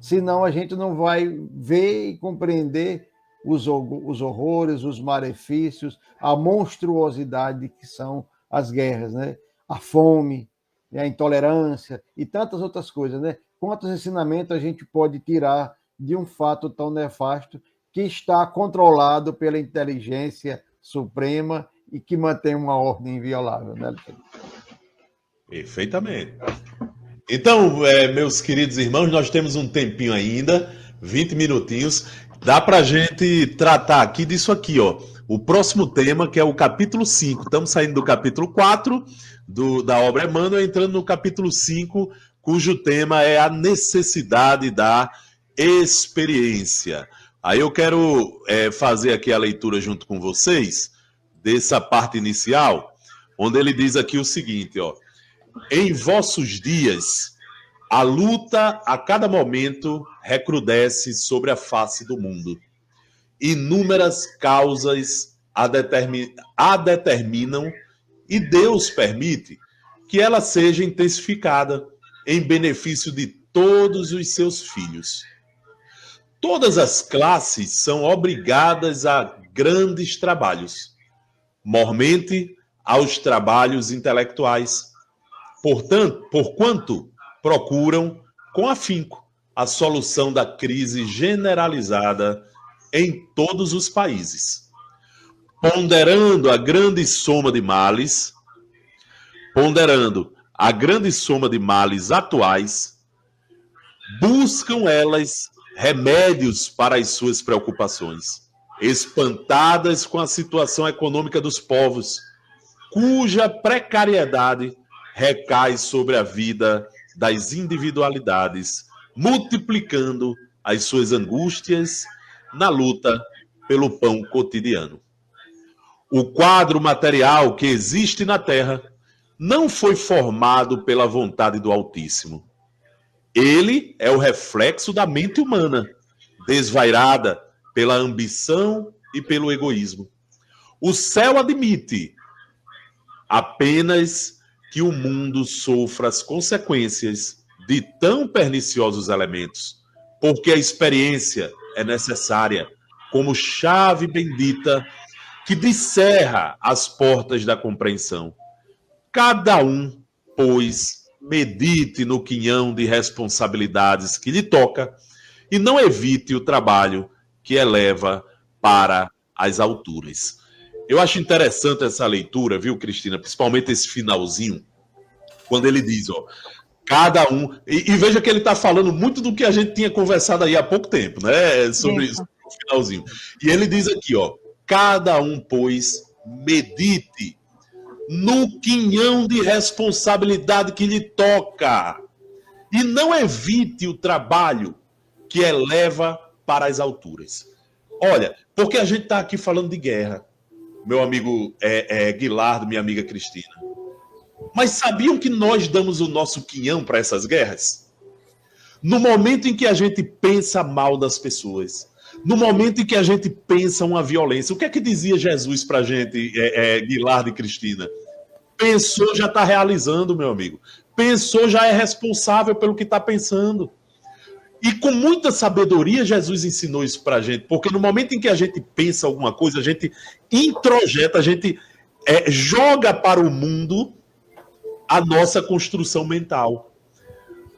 Senão a gente não vai ver e compreender os horrores, os malefícios, a monstruosidade que são as guerras, né? A fome, a intolerância e tantas outras coisas, né? Quantos ensinamentos a gente pode tirar de um fato tão nefasto que está controlado pela inteligência suprema e que mantém uma ordem inviolável, né? Perfeitamente. Então, meus queridos irmãos, nós temos um tempinho ainda. 20 minutinhos. Dá para a gente tratar aqui disso aqui, ó. O próximo tema, que é o capítulo 5. Estamos saindo do capítulo 4 da obra Emmanuel, entrando no capítulo 5, cujo tema é a necessidade da experiência. Aí eu quero fazer aqui a leitura junto com vocês, dessa parte inicial, onde ele diz aqui o seguinte, ó. Em vossos dias, a luta a cada momento recrudesce sobre a face do mundo. Inúmeras causas a determinam e Deus permite que ela seja intensificada em benefício de todos os seus filhos. Todas as classes são obrigadas a grandes trabalhos, mormente aos trabalhos intelectuais. Porquanto procuram com afinco a solução da crise generalizada em todos os países. Ponderando a grande soma de males atuais, buscam elas remédios para as suas preocupações, espantadas com a situação econômica dos povos, cuja precariedade recai sobre a vida das individualidades, multiplicando as suas angústias na luta pelo pão cotidiano. O quadro material que existe na Terra não foi formado pela vontade do Altíssimo. Ele é o reflexo da mente humana, desvairada pela ambição e pelo egoísmo. O céu admite apenas que o mundo sofra as consequências de tão perniciosos elementos, porque a experiência é necessária como chave bendita que descerra as portas da compreensão. Cada um, pois, medite no quinhão de responsabilidades que lhe toca e não evite o trabalho que eleva para as alturas. Eu acho interessante essa leitura, viu, Cristina? Principalmente esse finalzinho, quando ele diz, ó, cada um... E veja que ele está falando muito do que a gente tinha conversado aí há pouco tempo, né? Sobre o finalzinho. E ele diz aqui, ó, cada um, pois, medite no quinhão de responsabilidade que lhe toca e não evite o trabalho que eleva para as alturas. Olha, porque a gente está aqui falando de guerra, meu amigo Guilardo, minha amiga Cristina. Mas sabiam que nós damos o nosso quinhão para essas guerras? No momento em que a gente pensa mal das pessoas, no momento em que a gente pensa uma violência, o que é que dizia Jesus para a gente, Guilardo e Cristina? Pensou, já está realizando, meu amigo. Pensou, já é responsável pelo que está pensando. E com muita sabedoria, Jesus ensinou isso para a gente, porque no momento em que a gente pensa alguma coisa, a gente introjeta, a gente joga para o mundo a nossa construção mental.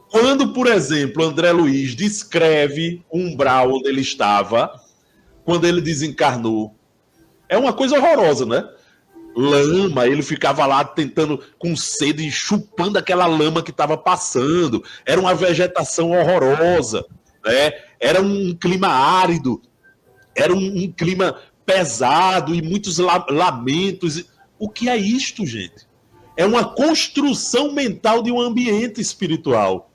Quando, por exemplo, André Luiz descreve o umbral onde ele estava, quando ele desencarnou, é uma coisa horrorosa, né? Lama, ele ficava lá tentando, com sede, e chupando aquela lama que estava passando. Era uma vegetação horrorosa, né? Era um clima árido, era um clima pesado e muitos lamentos. O que é isto, gente? É uma construção mental de um ambiente espiritual.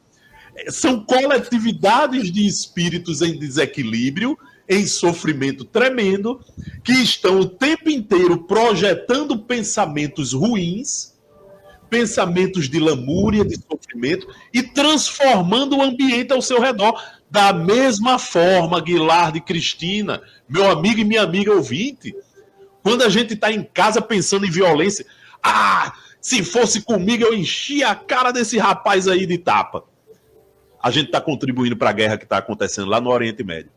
São coletividades de espíritos em desequilíbrio, em sofrimento tremendo, que estão o tempo inteiro projetando pensamentos ruins, pensamentos de lamúria, de sofrimento, e transformando o ambiente ao seu redor. Da mesma forma, Guilardo e Cristina, meu amigo e minha amiga ouvinte, quando a gente está em casa pensando em violência, se fosse comigo eu enchia a cara desse rapaz aí de tapa. A gente está contribuindo para a guerra que está acontecendo lá no Oriente Médio.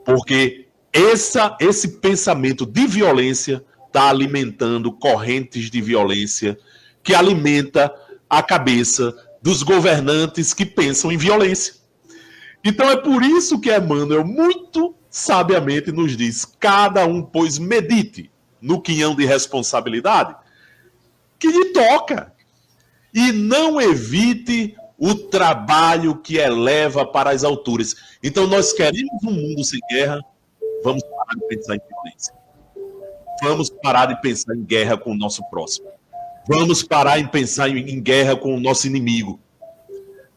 Porque esse pensamento de violência está alimentando correntes de violência que alimenta a cabeça dos governantes que pensam em violência. Então é por isso que Emmanuel muito sabiamente nos diz: cada um, pois, medite no quinhão de responsabilidade que lhe toca e não evite o trabalho que eleva para as alturas. Então, nós queremos um mundo sem guerra, vamos parar de pensar em violência. Vamos parar de pensar em guerra com o nosso próximo. Vamos parar de pensar em guerra com o nosso inimigo.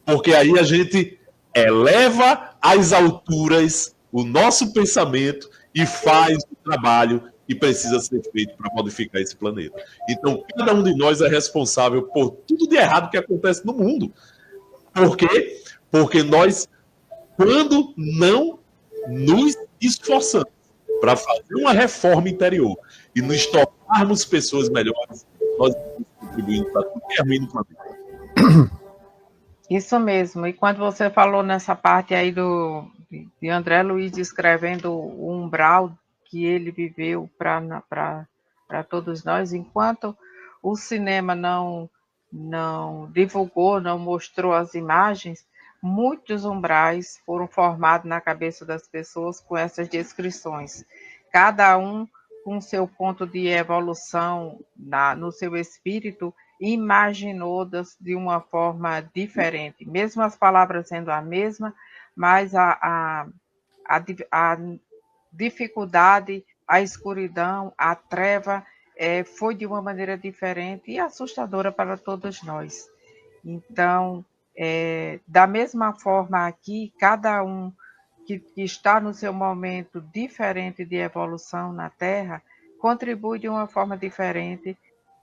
Porque aí a gente eleva às alturas o nosso pensamento e faz o trabalho que precisa ser feito para modificar esse planeta. Então, cada um de nós é responsável por tudo de errado que acontece no mundo. Por quê? Porque nós, quando não nos esforçamos para fazer uma reforma interior e nos tornarmos pessoas melhores, nós estamos contribuindo para tudo que é ruim no planeta. Isso mesmo. E quando você falou nessa parte aí de André Luiz descrevendo o umbral que ele viveu para todos nós, enquanto o cinema não divulgou, não mostrou as imagens, muitos umbrais foram formados na cabeça das pessoas com essas descrições. Cada um com seu ponto de evolução no seu espírito, imaginou de uma forma diferente, mesmo as palavras sendo a mesma, mas a dificuldade, a escuridão, a treva foi de uma maneira diferente e assustadora para todos nós. Então, da mesma forma aqui, cada um que está no seu momento diferente de evolução na Terra, contribui de uma forma diferente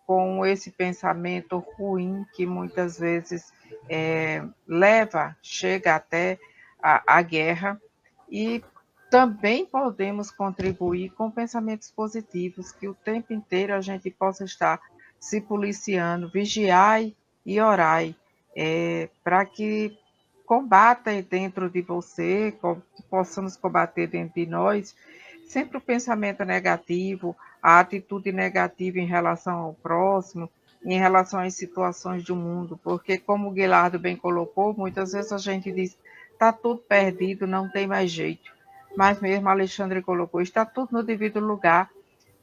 com esse pensamento ruim que muitas vezes chega até a guerra, e também podemos contribuir com pensamentos positivos, que o tempo inteiro a gente possa estar se policiando, vigiai e orai, para que combata dentro de você, que possamos combater dentro de nós, sempre o pensamento negativo, a atitude negativa em relação ao próximo, em relação às situações do mundo, porque como o Guilardo bem colocou, muitas vezes a gente diz, está tudo perdido, não tem mais jeito. Mas mesmo Alexandre colocou, está tudo no devido lugar,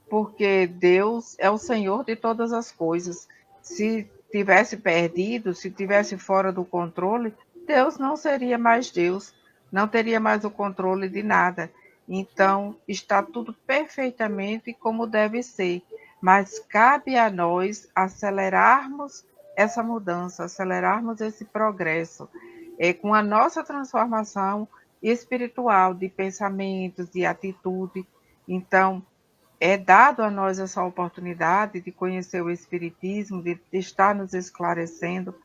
porque Deus é o Senhor de todas as coisas. Se tivesse perdido, se tivesse fora do controle, Deus não seria mais Deus, não teria mais o controle de nada. Então, está tudo perfeitamente como deve ser, mas cabe a nós acelerarmos essa mudança, acelerarmos esse progresso, com a nossa transformação espiritual, de pensamentos, de atitude. Então, é dado a nós essa oportunidade de conhecer o Espiritismo, de estar nos esclarecendo,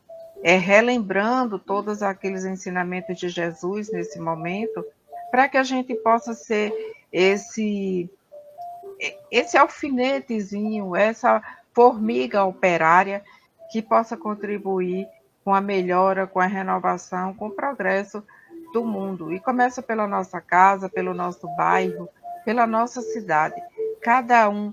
relembrando todos aqueles ensinamentos de Jesus nesse momento, para que a gente possa ser esse alfinetezinho, essa formiga operária que possa contribuir com a melhora, com a renovação, com o progresso do mundo. E começa pela nossa casa, pelo nosso bairro, pela nossa cidade. Cada um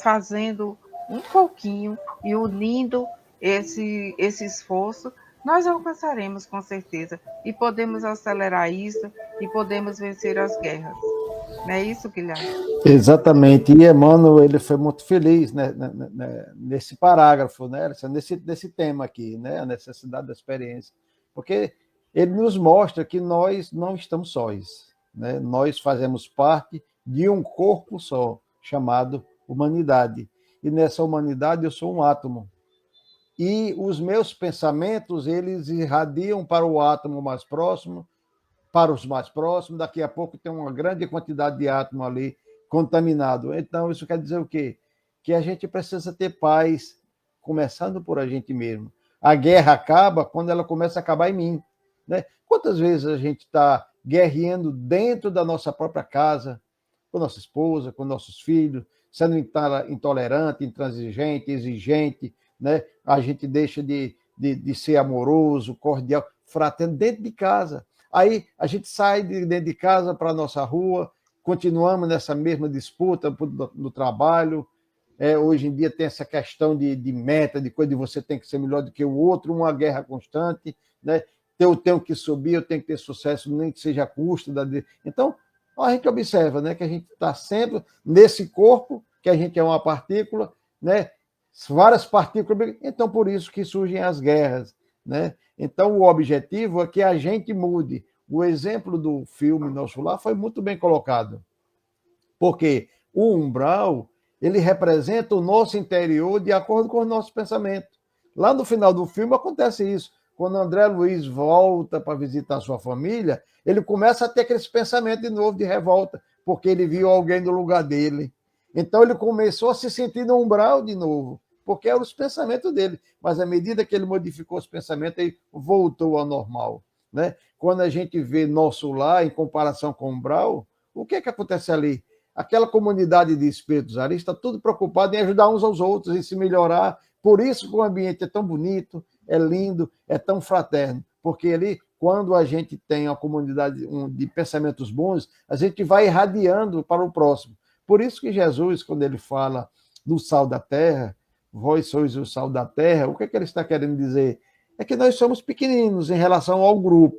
fazendo um pouquinho e unindo esse esforço, nós alcançaremos com certeza. E podemos acelerar isso e podemos vencer as guerras. Não é isso, Guilherme? Exatamente. E Emmanuel, ele foi muito feliz, né, nesse parágrafo, né, nesse tema aqui, né, a necessidade da experiência. Porque ele nos mostra que nós não estamos sós, né? Nós fazemos parte de um corpo só, chamado humanidade. E nessa humanidade eu sou um átomo. E os meus pensamentos, eles irradiam para o átomo mais próximo, para os mais próximos, daqui a pouco tem uma grande quantidade de átomo ali contaminado. Então, isso quer dizer o quê? Que a gente precisa ter paz, começando por a gente mesmo. A guerra acaba quando ela começa a acabar em mim, né? Quantas vezes a gente está guerreando dentro da nossa própria casa, com nossa esposa, com nossos filhos, sendo intolerante, intransigente, exigente, né? A gente deixa de ser amoroso, cordial, fraterno dentro de casa. Aí a gente sai de dentro de casa para a nossa rua, continuamos nessa mesma disputa no trabalho. Hoje em dia tem essa questão de meta, de coisa de você tem que ser melhor do que o outro, uma guerra constante, né? Eu tenho que subir, eu tenho que ter sucesso, nem que seja a custo da... Então, a gente observa, né, que a gente está sempre nesse corpo, que a gente é uma partícula, né? Várias partículas, então por isso que surgem as guerras, né? Então, o objetivo é que a gente mude. O exemplo do filme Nosso Lar foi muito bem colocado, porque o umbral, ele representa o nosso interior de acordo com o nosso pensamento. Lá no final do filme acontece isso. Quando André Luiz volta para visitar sua família, ele começa a ter aquele pensamento de novo de revolta, porque ele viu alguém no lugar dele. Então ele começou a se sentir no umbral de novo, porque eram os pensamentos dele. Mas à medida que ele modificou os pensamentos, ele voltou ao normal, né? Quando a gente vê Nosso Lar em comparação com o umbral, o que acontece ali? Aquela comunidade de espíritos ali está tudo preocupado em ajudar uns aos outros, em se melhorar. Por isso que o ambiente é tão bonito, é lindo, é tão fraterno. Porque ali, quando a gente tem uma comunidade de pensamentos bons, a gente vai irradiando para o próximo. Por isso que Jesus, quando ele fala do sal da terra, vós sois o sal da terra, o que ele está querendo dizer? É que nós somos pequeninos em relação ao grupo,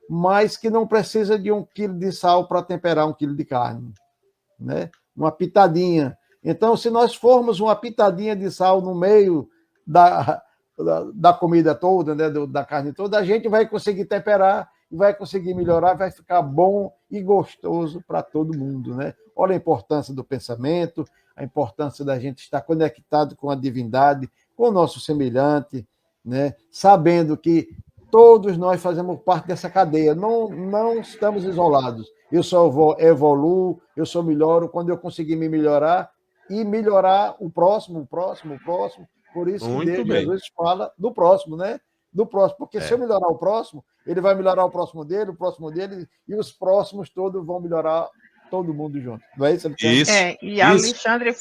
mas que não precisa de 1 quilo de sal para temperar 1 quilo de carne, né? Uma pitadinha. Então, se nós formos uma pitadinha de sal no meio da comida toda, né, da carne toda, a gente vai conseguir temperar, vai conseguir melhorar, vai ficar bom e gostoso para todo mundo, né? Olha a importância do pensamento, a importância da gente estar conectado com a divindade, com o nosso semelhante, né? Sabendo que todos nós fazemos parte dessa cadeia, não estamos isolados. Eu só evoluo, eu só melhoro quando eu conseguir me melhorar e melhorar o próximo. Por isso que Muito bem. Jesus fala do próximo, né? Do próximo, porque se eu melhorar o próximo, ele vai melhorar o próximo dele, e os próximos todos vão melhorar todo mundo junto. Não é isso, Alexandre? Isso. E Alexandre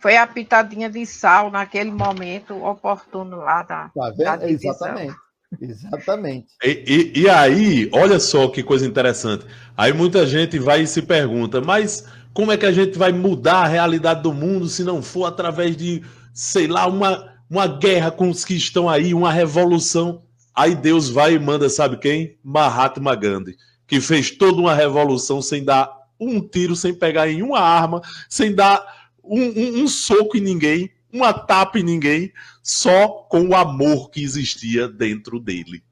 foi a pitadinha de sal naquele momento oportuno lá da divisão. Exatamente. E aí, olha só que coisa interessante. Aí muita gente vai e se pergunta, mas como é que a gente vai mudar a realidade do mundo se não for através de, sei lá, uma guerra com os que estão aí, uma revolução? Aí Deus vai e manda, sabe quem? Mahatma Gandhi, que fez toda uma revolução sem dar um tiro, sem pegar em uma arma, sem dar um soco em ninguém, uma tapa em ninguém, só com o amor que existia dentro dele.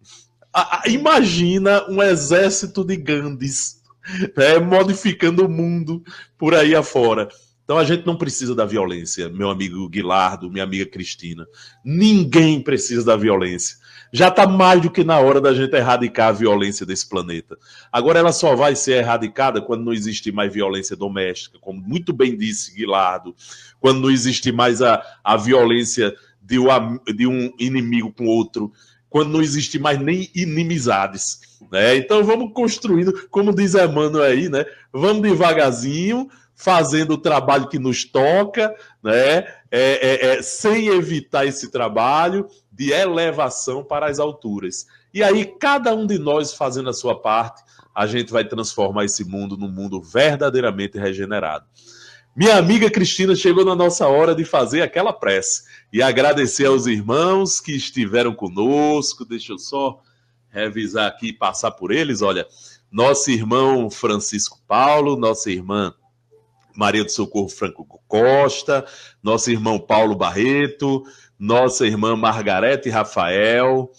Imagina um exército de Gandhis, né, modificando o mundo por aí afora. Então a gente não precisa da violência, meu amigo Guilardo, minha amiga Cristina. Ninguém precisa da violência. Já está mais do que na hora da gente erradicar a violência desse planeta. Agora ela só vai ser erradicada quando não existir mais violência doméstica, como muito bem disse Guilardo, quando não existir mais a violência de um inimigo com outro, quando não existe mais nem inimizades, né? Então vamos construindo, como diz Emmanuel aí, né? Vamos devagarzinho, fazendo o trabalho que nos toca, né? Sem evitar esse trabalho de elevação para as alturas. E aí, cada um de nós fazendo a sua parte, a gente vai transformar esse mundo num mundo verdadeiramente regenerado. Minha amiga Cristina, chegou na nossa hora de fazer aquela prece e agradecer aos irmãos que estiveram conosco. Deixa eu só revisar aqui e passar por eles. Olha, nosso irmão Francisco Paulo, nossa irmã Maria do Socorro Franco Costa, nosso irmão Paulo Barreto, nossa irmã Margarete Rafael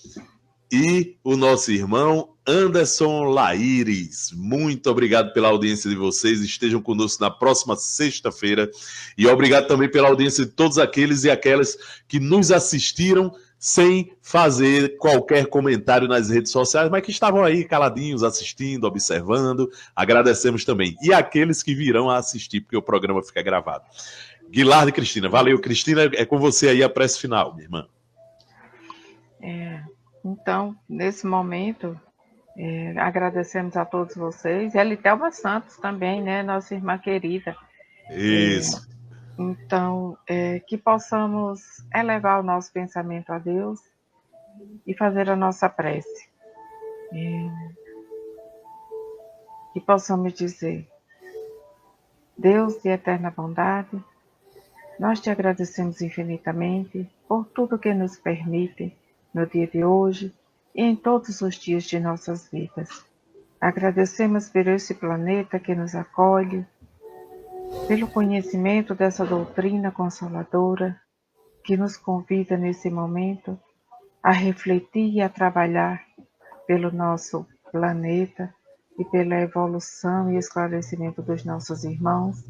e o nosso irmão Anderson Laíris. Muito obrigado pela audiência de vocês. Estejam conosco na próxima sexta-feira. E obrigado também pela audiência de todos aqueles e aquelas que nos assistiram sem fazer qualquer comentário nas redes sociais, mas que estavam aí caladinhos, assistindo, observando. Agradecemos também. E aqueles que virão a assistir, porque o programa fica gravado. Guilardo e Cristina. Valeu, Cristina. É com você aí a prece final, minha irmã. Então, nesse momento, agradecemos a todos vocês. E a Litelma Santos também, né? Nossa irmã querida. Isso. Então, que possamos elevar o nosso pensamento a Deus e fazer a nossa prece. Que possamos dizer: Deus de eterna bondade, nós te agradecemos infinitamente por tudo que nos permite no dia de hoje e em todos os dias de nossas vidas. Agradecemos por esse planeta que nos acolhe, pelo conhecimento dessa doutrina consoladora que nos convida nesse momento a refletir e a trabalhar pelo nosso planeta e pela evolução e esclarecimento dos nossos irmãos.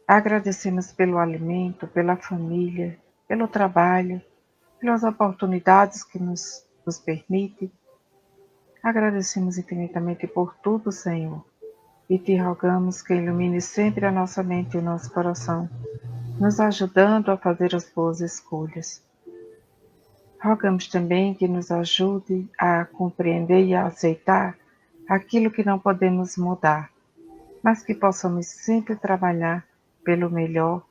Agradecemos pelo alimento, pela família, pelo trabalho, pelas oportunidades que nos permite. Agradecemos infinitamente por tudo, Senhor, e te rogamos que ilumine sempre a nossa mente e o nosso coração, nos ajudando a fazer as boas escolhas. Rogamos também que nos ajude a compreender e a aceitar aquilo que não podemos mudar, mas que possamos sempre trabalhar pelo melhor,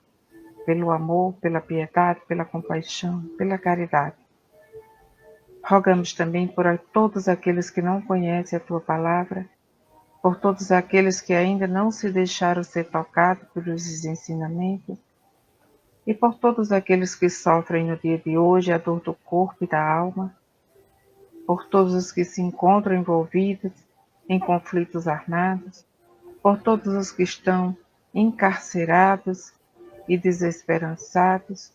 pelo amor, pela piedade, pela compaixão, pela caridade. Rogamos também por todos aqueles que não conhecem a Tua palavra, por todos aqueles que ainda não se deixaram ser tocados pelos ensinamentos, e por todos aqueles que sofrem no dia de hoje a dor do corpo e da alma, por todos os que se encontram envolvidos em conflitos armados, por todos os que estão encarcerados e desesperançados,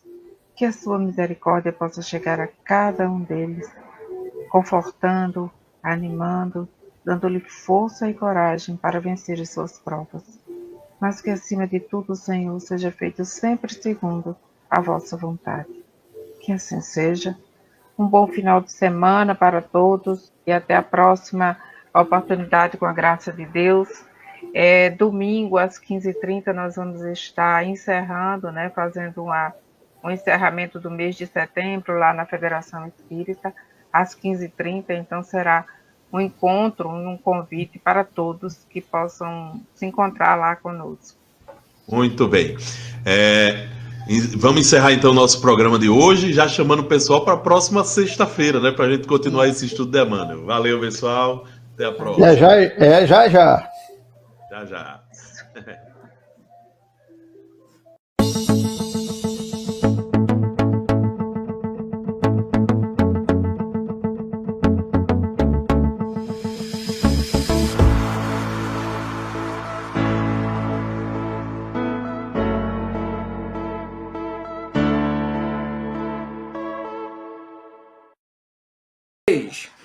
que a sua misericórdia possa chegar a cada um deles, confortando, animando, dando-lhe força e coragem para vencer as suas provas. Mas que acima de tudo, Senhor, seja feito sempre segundo a vossa vontade. Que assim seja. Um bom final de semana para todos e até a próxima oportunidade com a graça de Deus. Domingo às 15h30 nós vamos estar encerrando, fazendo um encerramento do mês de setembro lá na Federação Espírita, às 15h30, então será um encontro, um convite para todos que possam se encontrar lá conosco. Muito bem. Vamos encerrar então o nosso programa de hoje, já chamando o pessoal para a próxima sexta-feira, para a gente continuar esse estudo de Emmanuel. Valeu, pessoal. Até a próxima. Já. Já.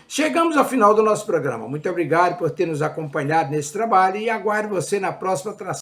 Chegamos ao final do nosso programa. Muito obrigado por ter nos acompanhado nesse trabalho e aguardo você na próxima